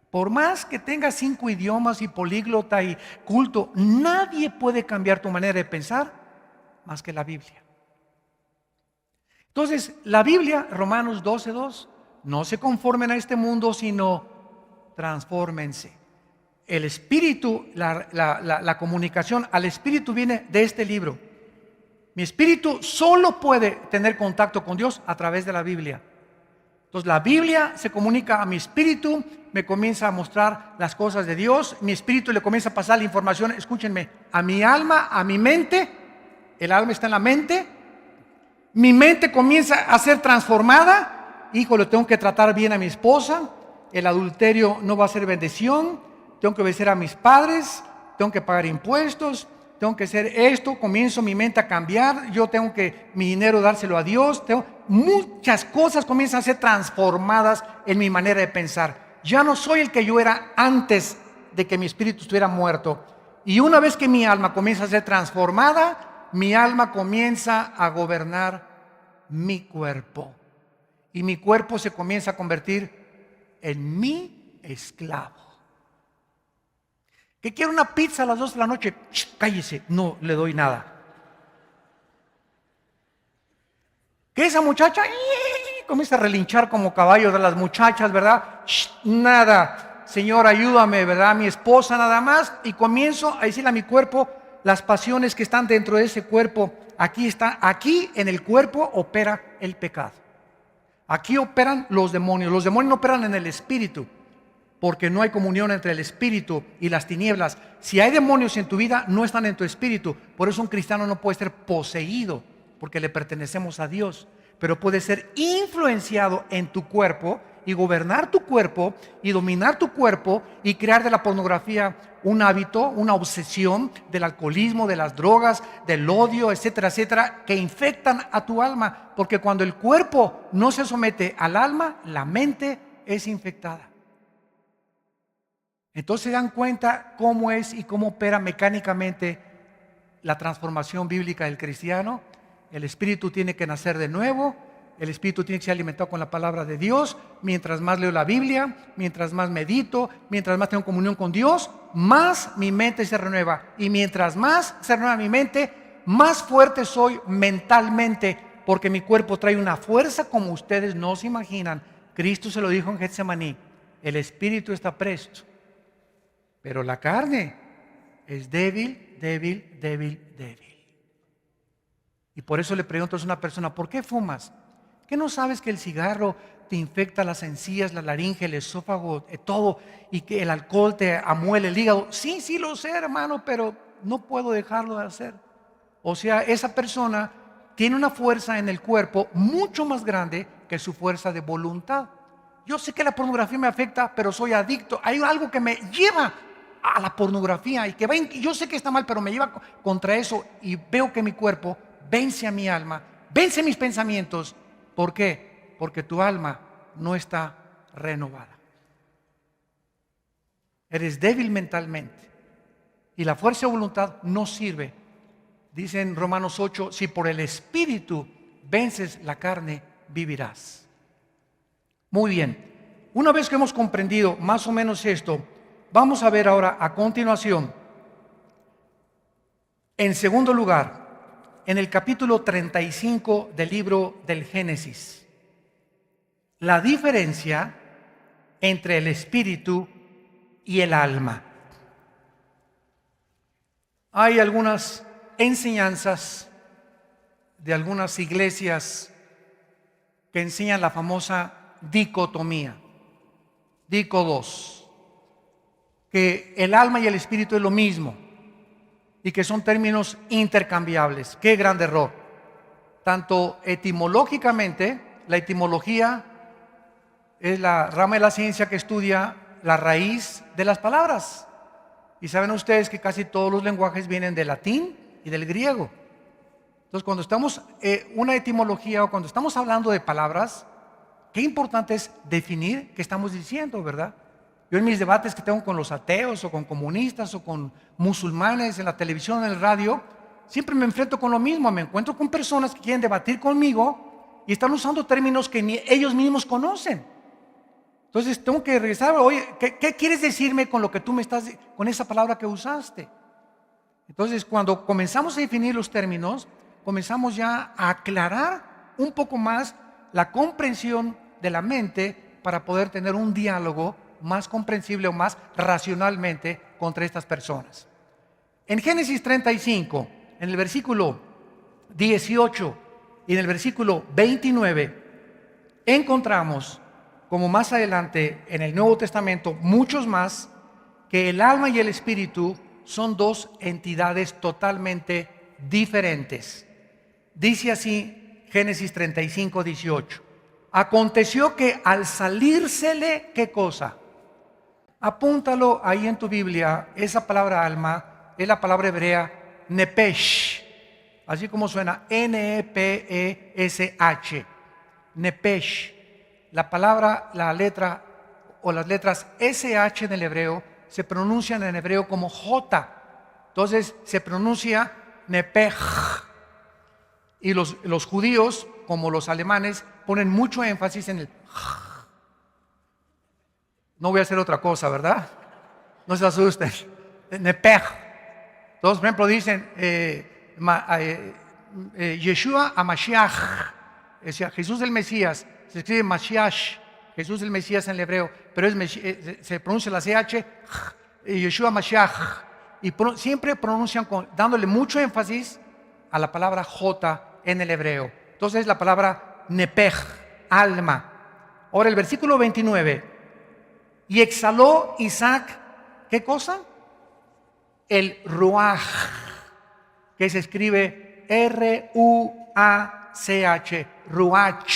Por más que tengas 5 idiomas y políglota y culto, nadie puede cambiar tu manera de pensar más que la Biblia. Entonces, la Biblia, Romanos 12:2, no se conformen a este mundo, sino transfórmense. El espíritu, la comunicación al espíritu viene de este libro. Mi espíritu solo puede tener contacto con Dios a través de la Biblia. Entonces la Biblia se comunica a mi espíritu, me comienza a mostrar las cosas de Dios, mi espíritu le comienza a pasar la información, escúchenme, a mi alma, a mi mente. El alma está en la mente. Mi mente comienza a ser transformada. Híjole, tengo que tratar bien a mi esposa. El adulterio no va a ser bendición. Tengo que obedecer a mis padres, tengo que pagar impuestos, tengo que hacer esto, comienzo mi mente a cambiar, yo tengo que mi dinero dárselo a Dios, muchas cosas comienzan a ser transformadas en mi manera de pensar. Ya no soy el que yo era antes de que mi espíritu estuviera muerto. Y una vez que mi alma comienza a ser transformada, mi alma comienza a gobernar mi cuerpo. Y mi cuerpo se comienza a convertir en mi esclavo. ¿Que quiero una pizza a las 2 de la noche? Cállese, no le doy nada. ¿Que esa muchacha comienza a relinchar como caballo de las muchachas, verdad? Nada, Señor, ayúdame, ¿verdad? Mi esposa nada más. Y comienzo a decirle a mi cuerpo las pasiones que están dentro de ese cuerpo. Aquí en el cuerpo opera el pecado. Aquí operan los demonios. Los demonios no operan en el espíritu, porque no hay comunión entre el espíritu y las tinieblas. Si hay demonios en tu vida, no están en tu espíritu. Por eso un cristiano no puede ser poseído, porque le pertenecemos a Dios. Pero puede ser influenciado en tu cuerpo y gobernar tu cuerpo y dominar tu cuerpo y crear de la pornografía un hábito, una obsesión, del alcoholismo, de las drogas, del odio, etcétera, etcétera, que infectan a tu alma. Porque cuando el cuerpo no se somete al alma, la mente es infectada. Entonces se dan cuenta cómo es y cómo opera mecánicamente la transformación bíblica del cristiano. El espíritu tiene que nacer de nuevo, el espíritu tiene que ser alimentado con la palabra de Dios. Mientras más leo la Biblia, mientras más medito, mientras más tengo comunión con Dios, más mi mente se renueva. Y mientras más se renueva mi mente, más fuerte soy mentalmente, porque mi cuerpo trae una fuerza como ustedes no se imaginan. Cristo se lo dijo en Getsemaní: el espíritu está presto, pero la carne es débil, débil, débil, débil. Y por eso le pregunto a una persona: ¿por qué fumas? ¿Qué no sabes que el cigarro te infecta las encías, la laringe, el esófago, todo, y que el alcohol te amuele el hígado? Sí, sí lo sé, hermano, pero no puedo dejarlo de hacer. O sea, esa persona tiene una fuerza en el cuerpo mucho más grande que su fuerza de voluntad. Yo sé que la pornografía me afecta, pero soy adicto. Hay algo que me lleva a la pornografía y que yo sé que está mal, pero me lleva contra eso, y veo que mi cuerpo vence a mi alma, vence mis pensamientos. ¿Por qué? Porque tu alma no está renovada. Eres débil mentalmente y la fuerza de voluntad no sirve. Dice en Romanos 8: si por el espíritu vences la carne, vivirás. Muy bien, una vez que hemos comprendido más o menos esto, vamos a ver ahora a continuación, en segundo lugar, en el capítulo 35 del libro del Génesis, la diferencia entre el espíritu y el alma. Hay algunas enseñanzas de algunas iglesias que enseñan la famosa dicotomía, dicodos, que el alma y el espíritu es lo mismo y que son términos intercambiables. ¡Qué gran error! Tanto etimológicamente, la etimología es la rama de la ciencia que estudia la raíz de las palabras. Y saben ustedes que casi todos los lenguajes vienen del latín y del griego. Entonces, cuando estamos una etimología o cuando estamos hablando de palabras, qué importante es definir qué estamos diciendo, ¿verdad? Yo en mis debates que tengo con los ateos o con comunistas o con musulmanes en la televisión, en el radio, siempre me enfrento con lo mismo. Me encuentro con personas que quieren debatir conmigo y están usando términos que ni ellos mismos conocen. Entonces tengo que regresar: oye, ¿qué quieres decirme con lo que tú me estás, con esa palabra que usaste? Entonces, cuando comenzamos a definir los términos, comenzamos ya a aclarar un poco más la comprensión de la mente para poder tener un diálogo más comprensible o más racionalmente contra estas personas. En Génesis 35, en el versículo 18 y en el versículo 29, encontramos, como más adelante en el Nuevo Testamento, muchos más, que el alma y el espíritu son dos entidades totalmente diferentes. Dice así Génesis 35, 18: aconteció que al salírsele, ¿qué cosa? Apúntalo ahí en tu Biblia. Esa palabra alma es la palabra hebrea Nepesh, así como suena, N-E-P-E-S-H, Nepesh. La palabra, la letra o las letras SH en el hebreo se pronuncian en hebreo como J. Entonces se pronuncia Nepej. Y los judíos, como los alemanes, ponen mucho énfasis en el. No voy a hacer otra cosa, ¿verdad? No se asusten. Nepej. Todos, por ejemplo, dicen Yeshua a Mashiach. O sea, Jesús el Mesías. Se escribe Mashiach. Jesús el Mesías en el hebreo. Pero se pronuncia la CH. Yeshua Mashiach. Y siempre pronuncian dándole mucho énfasis a la palabra J en el hebreo. Entonces la palabra Nepej, alma. Ahora el versículo 29. Y exhaló Isaac, ¿qué cosa? El ruach, que se escribe R-U-A-C-H, ruach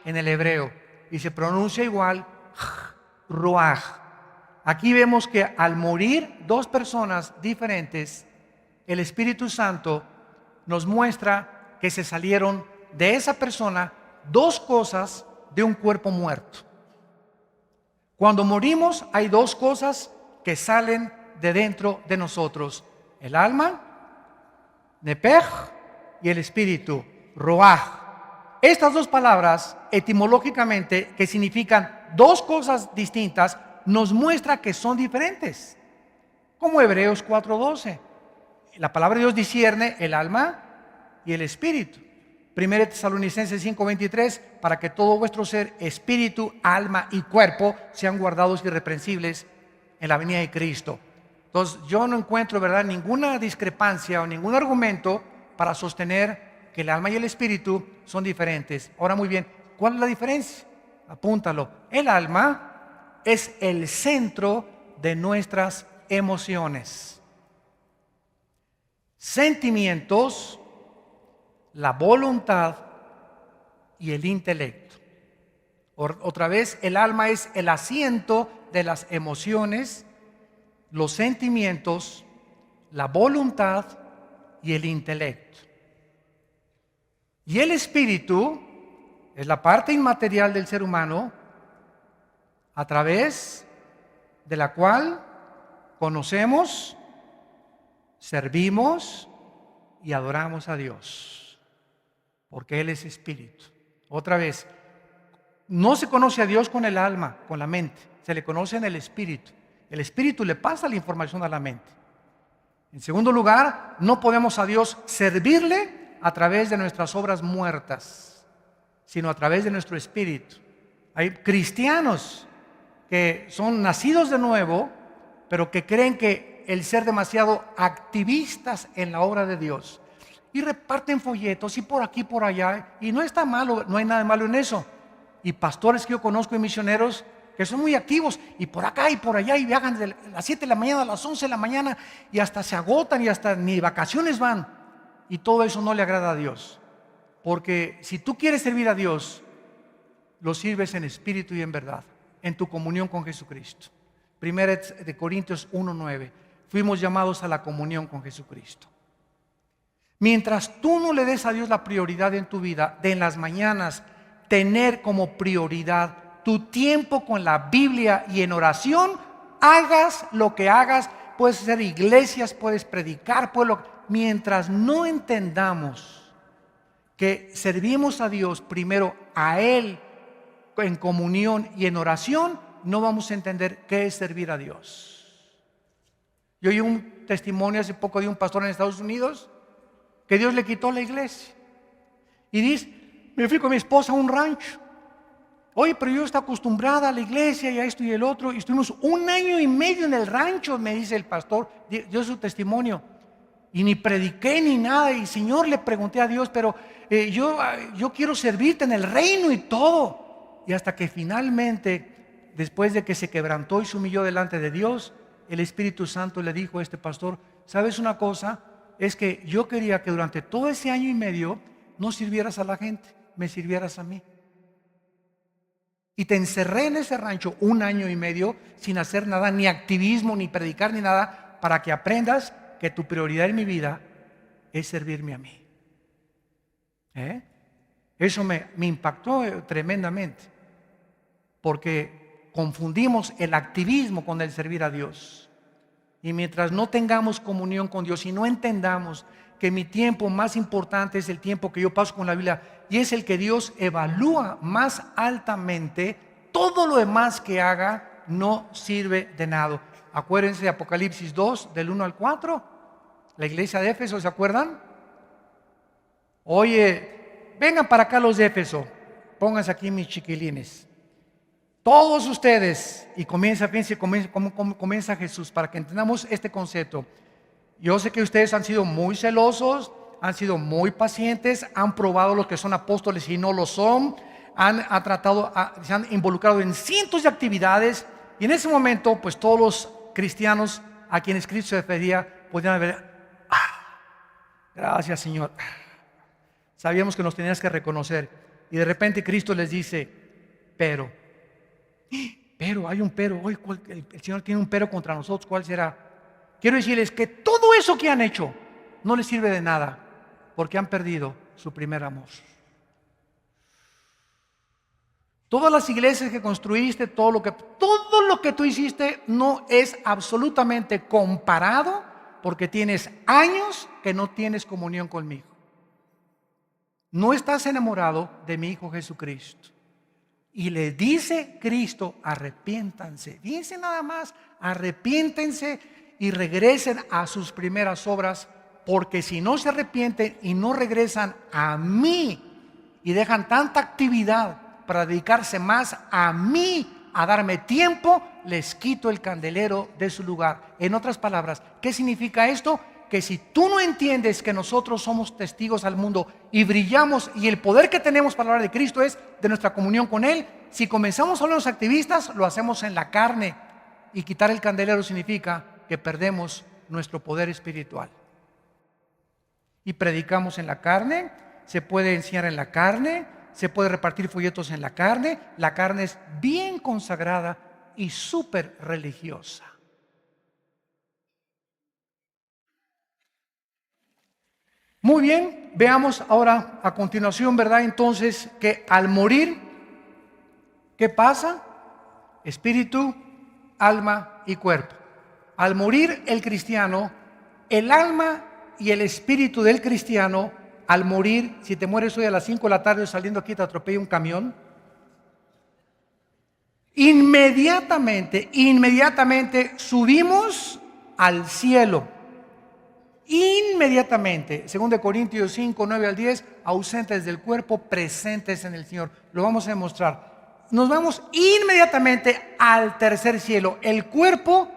en el hebreo, y se pronuncia igual, ruach. Aquí vemos que al morir dos personas diferentes, el Espíritu Santo nos muestra que se salieron de esa persona dos cosas de un cuerpo muerto. Cuando morimos hay dos cosas que salen de dentro de nosotros: el alma, nepej, y el espíritu, roaj. Estas dos palabras etimológicamente, que significan dos cosas distintas, nos muestra que son diferentes, como Hebreos 4:12. La palabra de Dios discierne el alma y el espíritu. 1 Tesalonicenses 5:23, para que todo vuestro ser, espíritu, alma y cuerpo sean guardados irreprensibles en la venida de Cristo. Entonces yo no encuentro, ¿verdad?, ninguna discrepancia o ningún argumento para sostener que el alma y el espíritu son diferentes. Ahora, muy bien, ¿cuál es la diferencia? Apúntalo. El alma es el centro de nuestras emociones, sentimientos, la voluntad y el intelecto. Otra vez, el alma es el asiento de las emociones, los sentimientos, la voluntad y el intelecto. Y el espíritu es la parte inmaterial del ser humano, a través de la cual conocemos, servimos y adoramos a Dios, porque Él es espíritu. Otra vez, no se conoce a Dios con el alma, con la mente, se le conoce en el espíritu. El espíritu le pasa la información a la mente. En segundo lugar, no podemos a Dios servirle a través de nuestras obras muertas, sino a través de nuestro espíritu. Hay cristianos que son nacidos de nuevo, pero que creen que el ser demasiado activistas en la obra de Dios, y reparten folletos y por aquí por allá, y no está malo, no hay nada de malo en eso. Y pastores que yo conozco y misioneros que son muy activos, y por acá y por allá, y viajan de las 7 de la mañana a las 11 de la mañana, y hasta se agotan y hasta ni vacaciones van. Y todo eso no le agrada a Dios, porque si tú quieres servir a Dios, lo sirves en espíritu y en verdad, en tu comunión con Jesucristo. 1 Corintios 1:9. Fuimos llamados a la comunión con Jesucristo. Mientras tú no le des a Dios la prioridad en tu vida, de en las mañanas tener como prioridad tu tiempo con la Biblia y en oración, hagas lo que hagas, puedes hacer iglesias, puedes predicar, mientras no entendamos que servimos a Dios primero, a Él en comunión y en oración, no vamos a entender qué es servir a Dios. Yo oí un testimonio hace poco de un pastor en Estados Unidos que Dios le quitó la iglesia. Y dice, me fui con mi esposa a un rancho. Oye, pero yo estoy acostumbrada a la iglesia y a esto y el otro. Y estuvimos 1 año y medio en el rancho, me dice el pastor, dio su testimonio. Y ni prediqué ni nada. Y Señor, le pregunté a Dios, pero yo quiero servirte en el reino y todo. Y hasta que finalmente, después de que se quebrantó y se humilló delante de Dios, el Espíritu Santo le dijo a este pastor, ¿sabes una cosa? Es que yo quería que durante todo ese año y medio no sirvieras a la gente, me sirvieras a mí. Y te encerré en ese rancho 1 año y medio sin hacer nada, ni activismo, ni predicar, ni nada, para que aprendas que tu prioridad en mi vida es servirme a mí. Eso me impactó tremendamente, porque confundimos el activismo con el servir a Dios. Y mientras no tengamos comunión con Dios y no entendamos que mi tiempo más importante es el tiempo que yo paso con la Biblia y es el que Dios evalúa más altamente, todo lo demás que haga no sirve de nada. Acuérdense de Apocalipsis 2, del 1 al 4, la iglesia de Éfeso, ¿se acuerdan? Oye, vengan para acá los de Éfeso, pónganse aquí mis chiquilines. Todos ustedes, y comienza Jesús para que entendamos este concepto. Yo sé que ustedes han sido muy celosos, han sido muy pacientes, han probado lo que son apóstoles y no lo son, se han involucrado en cientos de actividades, y en ese momento, pues todos los cristianos a quienes Cristo se refería podían haber, gracias Señor, sabíamos que nos tenías que reconocer, y de repente Cristo les dice, pero hay un pero, hoy el Señor tiene un pero contra nosotros, ¿cuál será? Quiero decirles que todo eso que han hecho no les sirve de nada, porque han perdido su primer amor. Todas las iglesias que construiste, todo lo que tú hiciste no es absolutamente comparado, porque tienes años que no tienes comunión conmigo. No estás enamorado de mi Hijo Jesucristo. Y le dice Cristo, arrepiéntanse. Dice nada más, arrepiéntense y regresen a sus primeras obras, porque si no se arrepienten y no regresan a mí y dejan tanta actividad para dedicarse más a mí, a darme tiempo, les quito el candelero de su lugar. En otras palabras, ¿qué significa esto? Que si tú no entiendes que nosotros somos testigos al mundo y brillamos, y el poder que tenemos para hablar de Cristo es de nuestra comunión con Él, si comenzamos a hablar los activistas, lo hacemos en la carne, y quitar el candelero significa que perdemos nuestro poder espiritual. Y predicamos en la carne, se puede enseñar en la carne, se puede repartir folletos en la carne es bien consagrada y súper religiosa. Muy bien, veamos ahora a continuación, ¿verdad? Entonces, que al morir, ¿qué pasa? Espíritu, alma y cuerpo. Al morir el cristiano, el alma y el espíritu del cristiano, al morir, si te mueres hoy a las 5 de la tarde saliendo aquí te atropella un camión, inmediatamente subimos al cielo. Inmediatamente, 2 Corintios 5, 9 al 10, ausentes del cuerpo, presentes en el Señor. Lo vamos a demostrar. Nos vamos inmediatamente al tercer cielo. El cuerpo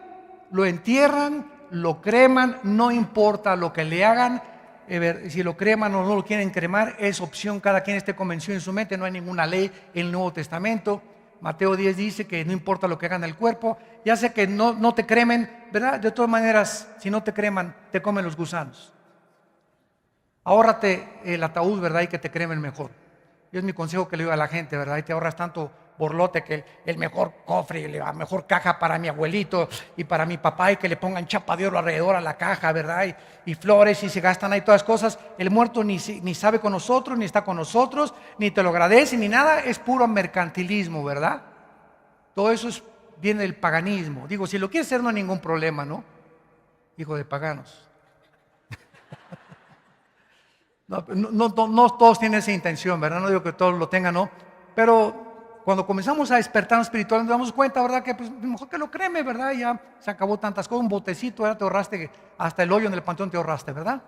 lo entierran, lo creman, no importa lo que le hagan. Si lo creman o no lo quieren cremar, es opción, cada quien esté convencido en su mente, no hay ninguna ley en el Nuevo Testamento. Mateo 10 dice que no importa lo que hagan al cuerpo, ya sea que no te cremen, ¿verdad? De todas maneras, si no te creman, te comen los gusanos. Ahórrate el ataúd, ¿verdad? Y que te cremen mejor. Yo es mi consejo que le doy a la gente, ¿verdad? Y te ahorras tanto borlote que el mejor cofre, la mejor caja para mi abuelito y para mi papá, y que le pongan chapa de oro alrededor a la caja, ¿verdad? Y flores, y se gastan ahí todas cosas. El muerto ni sabe con nosotros, ni está con nosotros, ni te lo agradece, ni nada. Es puro mercantilismo, ¿verdad? Todo eso viene del paganismo. Digo, si lo quieres hacer no hay ningún problema, ¿no? Hijo de paganos. No todos tienen esa intención, ¿verdad? No digo que todos lo tengan, ¿no? Pero cuando comenzamos a despertar espiritual, nos damos cuenta, ¿verdad? Que pues mejor que lo creme, ¿verdad? Ya se acabó tantas cosas, un botecito, ¿verdad? Te ahorraste, hasta el hoyo en el panteón te ahorraste, ¿verdad?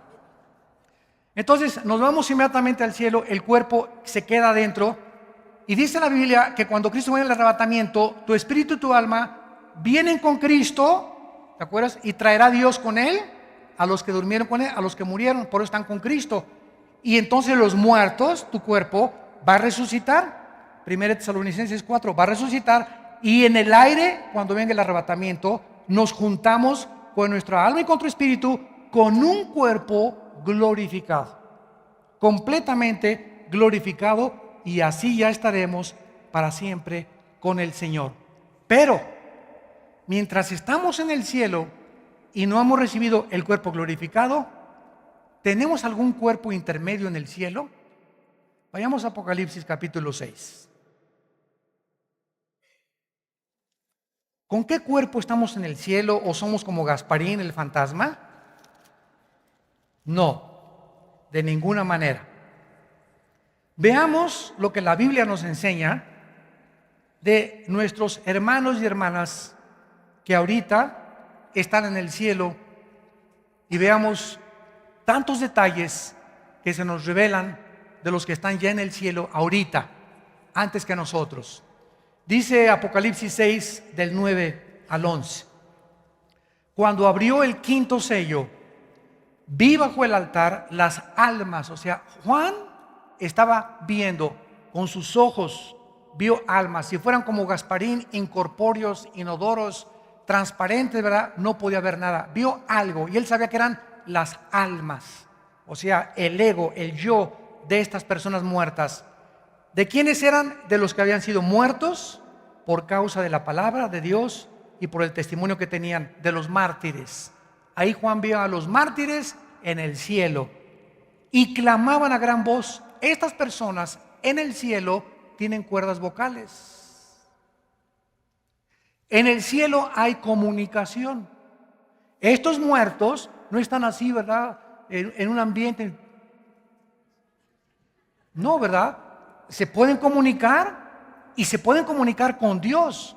Entonces nos vamos inmediatamente al cielo, el cuerpo se queda adentro, y dice la Biblia que cuando Cristo viene al arrebatamiento, tu espíritu y tu alma vienen con Cristo, ¿te acuerdas? Y traerá Dios con Él a los que durmieron con Él, a los que murieron, por eso están con Cristo. Y entonces los muertos, tu cuerpo, va a resucitar. 1 Tesalonicenses 4, va a resucitar, y en el aire, cuando venga el arrebatamiento, nos juntamos con nuestra alma y con tu espíritu, con un cuerpo glorificado, completamente glorificado, y así ya estaremos para siempre con el Señor. Pero, mientras estamos en el cielo y no hemos recibido el cuerpo glorificado, ¿tenemos algún cuerpo intermedio en el cielo? Vayamos a Apocalipsis capítulo 6. ¿Con qué cuerpo estamos en el cielo o somos como Gasparín el fantasma? No, de ninguna manera. Veamos lo que la Biblia nos enseña de nuestros hermanos y hermanas que ahorita están en el cielo, y veamos tantos detalles que se nos revelan de los que están ya en el cielo ahorita, antes que nosotros. Dice Apocalipsis 6 del 9 al 11: cuando abrió el quinto sello, vi bajo el altar las almas. O sea, Juan estaba viendo con sus ojos, vio almas. Si fueran como Gasparín, incorpóreos, inodoros, transparentes, ¿verdad? No podía ver nada. Vio algo y él sabía que eran las almas. O sea, el ego, el yo de estas personas muertas. ¿De quiénes eran? De los que habían sido muertos por causa de la palabra de Dios y por el testimonio que tenían, de los mártires. Ahí Juan vio a los mártires en el cielo y clamaban a gran voz. Estas personas en el cielo tienen cuerdas vocales. En el cielo hay comunicación. Estos muertos no están así, ¿verdad? En un ambiente. No, ¿verdad? Se pueden comunicar y se pueden comunicar con Dios.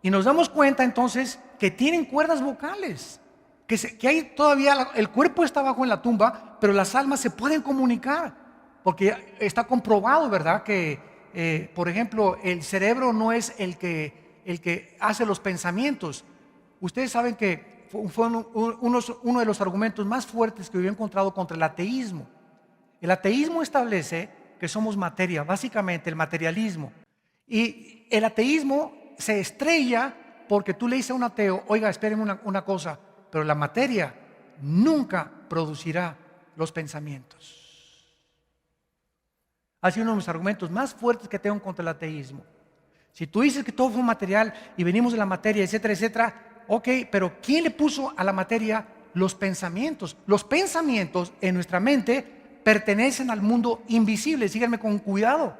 Y nos damos cuenta entonces que tienen cuerdas vocales. Que hay todavía, el cuerpo está abajo en la tumba, pero las almas se pueden comunicar. Porque está comprobado, ¿verdad? Que, por ejemplo, el cerebro no es el que hace los pensamientos. Ustedes saben que fue uno de los argumentos más fuertes que yo he encontrado contra el ateísmo. El ateísmo establece que somos materia, básicamente el materialismo. Y el ateísmo se estrella porque tú le dices a un ateo: oiga, espérenme una cosa, pero la materia nunca producirá los pensamientos. Ha sido uno de los argumentos más fuertes que tengo contra el ateísmo. Si tú dices que todo fue material y venimos de la materia, etcétera, etcétera, ok, pero ¿quién le puso a la materia los pensamientos? Los pensamientos en nuestra mente pertenecen al mundo invisible. Síganme con cuidado.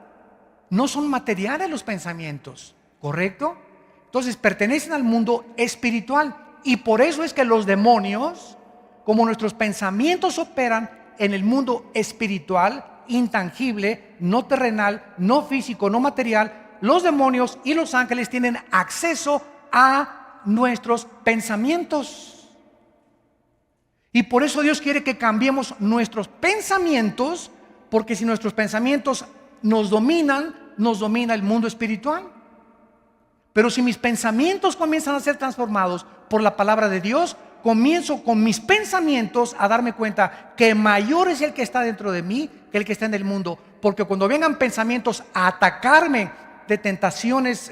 No son materiales los pensamientos, ¿correcto? Entonces pertenecen al mundo espiritual, y por eso es que los demonios, como nuestros pensamientos operan en el mundo espiritual, intangible, no terrenal, no físico, no material, los demonios y los ángeles tienen acceso a nuestros pensamientos. Y por eso Dios quiere que cambiemos nuestros pensamientos, porque si nuestros pensamientos nos domina el mundo espiritual. Pero si mis pensamientos comienzan a ser transformados por la palabra de Dios, comienzo con mis pensamientos a darme cuenta que mayor es el que está dentro de mí que el que está en el mundo. Porque cuando vengan pensamientos a atacarme de tentaciones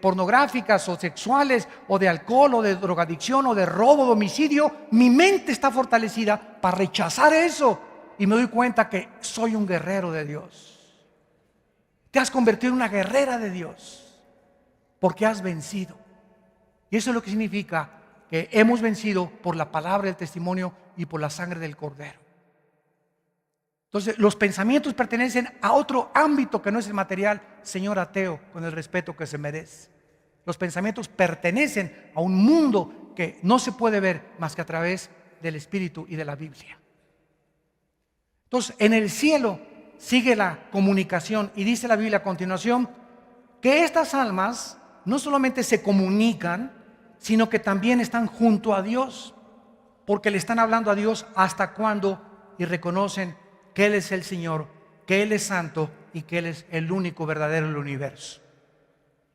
pornográficas o sexuales, o de alcohol, o de drogadicción, o de robo, de homicidio, mi mente está fortalecida para rechazar eso, y me doy cuenta que soy un guerrero de Dios. Te has convertido en una guerrera de Dios porque has vencido. Y eso es lo que significa que hemos vencido por la palabra del testimonio y por la sangre del Cordero. Entonces, los pensamientos pertenecen a otro ámbito que no es el material, señor ateo, con el respeto que se merece. Los pensamientos pertenecen a un mundo que no se puede ver más que a través del Espíritu y de la Biblia. Entonces, en el cielo sigue la comunicación, y dice la Biblia a continuación que estas almas no solamente se comunican, sino que también están junto a Dios, porque le están hablando a Dios hasta cuándo, y reconocen que Él es el Señor, que Él es santo y que Él es el único verdadero del universo.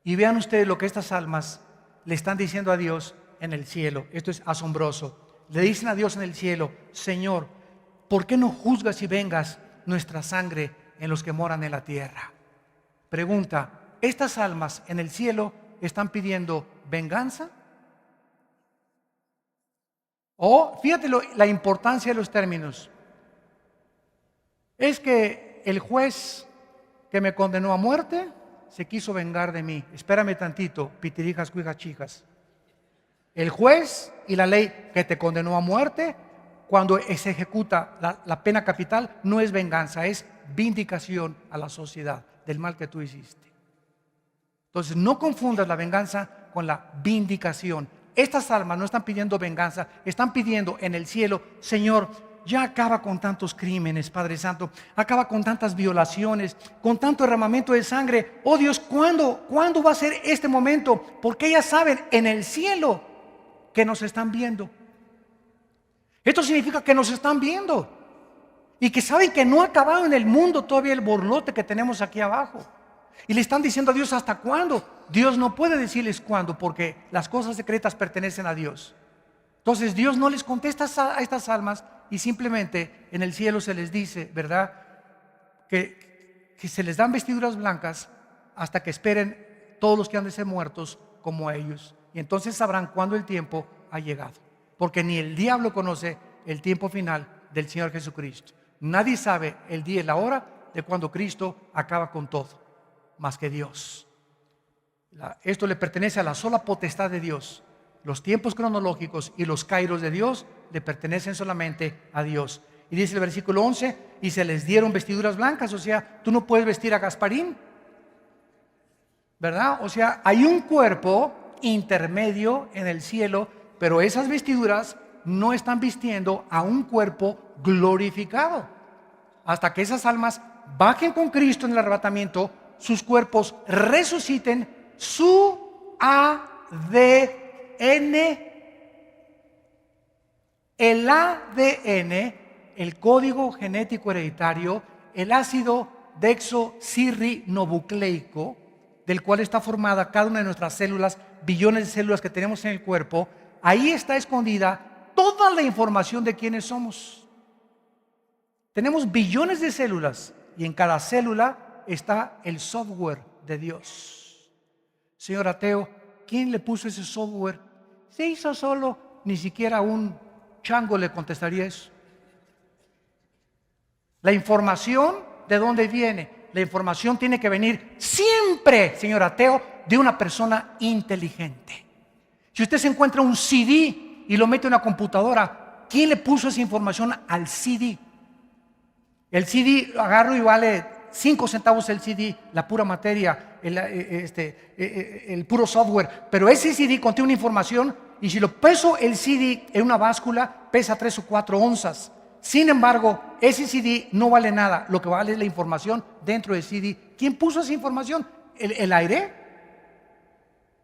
Y vean ustedes lo que estas almas le están diciendo a Dios en el cielo. Esto es asombroso. Le dicen a Dios en el cielo: Señor, ¿por qué no juzgas y vengas nuestra sangre en los que moran en la tierra? Pregunta: ¿estas almas en el cielo están pidiendo venganza? O fíjate la importancia de los términos. Es que el juez que me condenó a muerte se quiso vengar de mí. Espérame tantito, pitirijas, cuijas, chijas. El juez y la ley que te condenó a muerte, cuando se ejecuta la pena capital, no es venganza, es vindicación a la sociedad del mal que tú hiciste. Entonces, no confundas la venganza con la vindicación. Estas almas no están pidiendo venganza, están pidiendo en el cielo: Señor, ya acaba con tantos crímenes, Padre Santo, acaba con tantas violaciones, con tanto derramamiento de sangre. Oh Dios, ¿cuándo va a ser este momento? Porque ellas saben en el cielo que nos están viendo. Esto significa que nos están viendo y que saben que no ha acabado en el mundo todavía el borlote que tenemos aquí abajo. Y le están diciendo a Dios: ¿hasta cuándo? Dios no puede decirles cuándo, porque las cosas secretas pertenecen a Dios. Entonces Dios no les contesta a estas almas, y simplemente en el cielo se les dice, ¿verdad?, que se les dan vestiduras blancas hasta que esperen todos los que han de ser muertos como ellos. Y entonces sabrán cuándo el tiempo ha llegado, porque ni el diablo conoce el tiempo final del Señor Jesucristo. Nadie sabe el día y la hora de cuando Cristo acaba con todo, más que Dios. Esto le pertenece a la sola potestad de Dios. Los tiempos cronológicos y los kairos de Dios le pertenecen solamente a Dios. Y dice el versículo 11: y se les dieron vestiduras blancas. O sea, tú no puedes vestir a Gasparín, ¿verdad? O sea, hay un cuerpo intermedio en el cielo, pero esas vestiduras no están vistiendo a un cuerpo glorificado. Hasta que esas almas bajen con Cristo en el arrebatamiento, sus cuerpos resuciten, su ADN. El ADN, el código genético hereditario, el ácido desoxirribonucleico, del cual está formada cada una de nuestras células, billones de células que tenemos en el cuerpo, ahí está escondida toda la información de quiénes somos. Tenemos billones de células y en cada célula está el software de Dios. Señor ateo, ¿quién le puso ese software? Se hizo solo. Ni siquiera un chango le contestaría eso. La información, ¿de dónde viene? La información tiene que venir siempre, señor ateo, de una persona inteligente. Si usted se encuentra un CD y lo mete en una computadora, ¿quién le puso esa información al CD? El CD agarro y vale 5 centavos el CD, la pura materia, el puro software. Pero ese CD contiene una información, y si lo peso el CD en una báscula, pesa 3 o 4 onzas. Sin embargo, ese CD no vale nada. Lo que vale es la información dentro del CD. ¿Quién puso esa información? ¿El aire?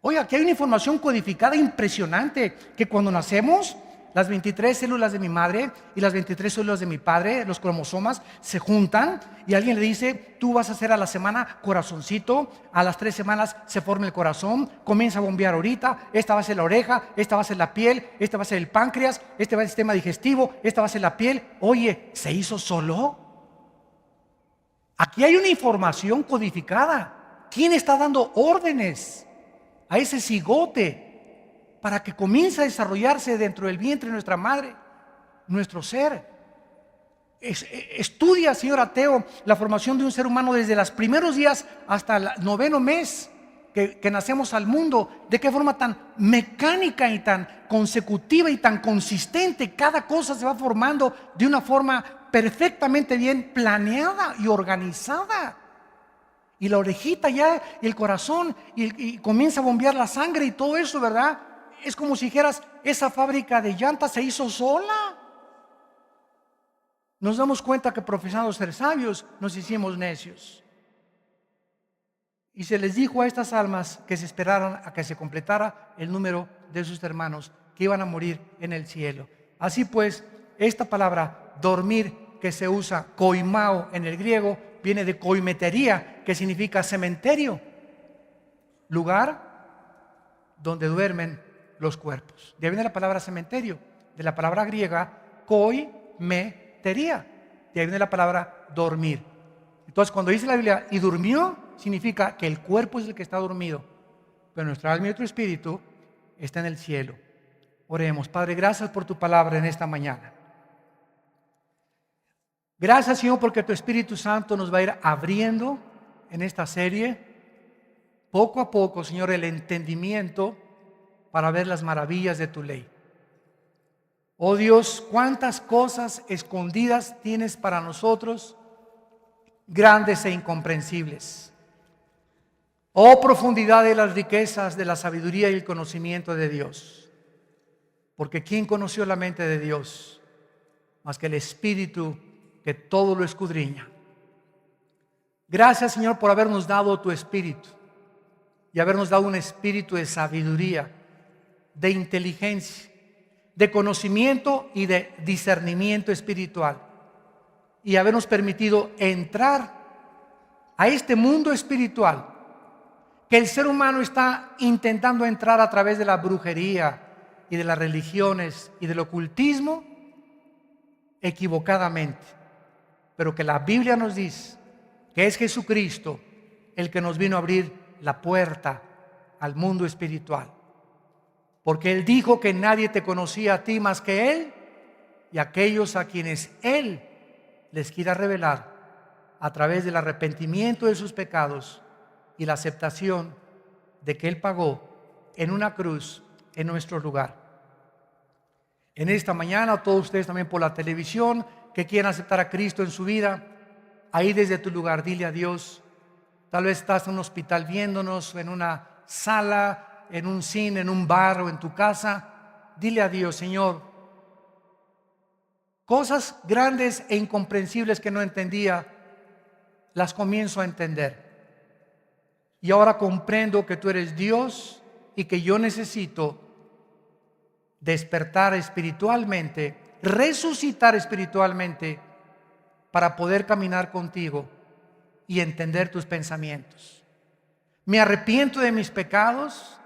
Oiga, aquí hay una información codificada impresionante, que cuando nacemos, las 23 células de mi madre y las 23 células de mi padre, los cromosomas, se juntan y alguien le dice: tú vas a hacer a la semana corazoncito, a las 3 semanas se forma el corazón, comienza a bombear ahorita, esta va a ser la oreja, esta va a ser la piel, esta va a ser el páncreas, este va a ser el sistema digestivo, esta va a ser la piel. Oye, ¿se hizo solo? Aquí hay una información codificada. ¿Quién está dando órdenes a ese cigote para que comience a desarrollarse dentro del vientre de nuestra madre, nuestro ser? Estudia, señor ateo, la formación de un ser humano desde los primeros días hasta el 9º mes que nacemos al mundo. De qué forma tan mecánica y tan consecutiva y tan consistente cada cosa se va formando de una forma perfectamente bien planeada y organizada. Y la orejita ya, y el corazón, y comienza a bombear la sangre y todo eso, ¿verdad? Es como si dijeras: esa fábrica de llantas se hizo sola. Nos damos cuenta que profesando ser sabios nos hicimos necios. Y se les dijo a estas almas que se esperaran a que se completara el número de sus hermanos que iban a morir en el cielo. Así pues, esta palabra dormir, que se usa koimao en el griego, viene de koimetería, que significa cementerio, lugar donde duermen los cuerpos. De ahí viene la palabra cementerio, de la palabra griega koimetería. De ahí viene la palabra dormir. Entonces, cuando dice la Biblia y durmió, significa que el cuerpo es el que está dormido, pero nuestra alma y nuestro espíritu está en el cielo. Oremos. Padre, gracias por tu palabra en esta mañana. Gracias, Señor, porque tu Espíritu Santo nos va a ir abriendo en esta serie, poco a poco, Señor, el entendimiento para ver las maravillas de tu ley. Oh Dios, cuántas cosas escondidas tienes para nosotros, grandes e incomprensibles. Oh profundidad de las riquezas de la sabiduría y el conocimiento de Dios. Porque ¿quién conoció la mente de Dios? Más que el Espíritu que todo lo escudriña. Gracias, Señor, por habernos dado tu Espíritu y habernos dado un espíritu de sabiduría, de inteligencia, de conocimiento y de discernimiento espiritual, y habernos permitido entrar a este mundo espiritual que el ser humano está intentando entrar a través de la brujería y de las religiones y del ocultismo equivocadamente, pero que la Biblia nos dice que es Jesucristo el que nos vino a abrir la puerta al mundo espiritual, porque Él dijo que nadie te conocía a ti más que Él y aquellos a quienes Él les quiera revelar a través del arrepentimiento de sus pecados y la aceptación de que Él pagó en una cruz en nuestro lugar. En esta mañana, todos ustedes también por la televisión que quieran aceptar a Cristo en su vida, ahí desde tu lugar, dile a Dios. Tal vez estás en un hospital viéndonos, en una sala, en un cine, en un bar o en tu casa. Dile a Dios: Señor, cosas grandes e incomprensibles que no entendía, las comienzo a entender. Y ahora comprendo que tú eres Dios y que yo necesito despertar espiritualmente, resucitar espiritualmente para poder caminar contigo y entender tus pensamientos. Me arrepiento de mis pecados.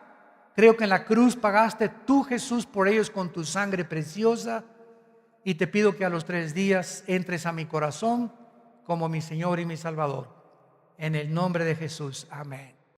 Creo que en la cruz pagaste tú, Jesús, por ellos con tu sangre preciosa, y te pido que a los 3 días entres a mi corazón como mi Señor y mi Salvador. En el nombre de Jesús. Amén.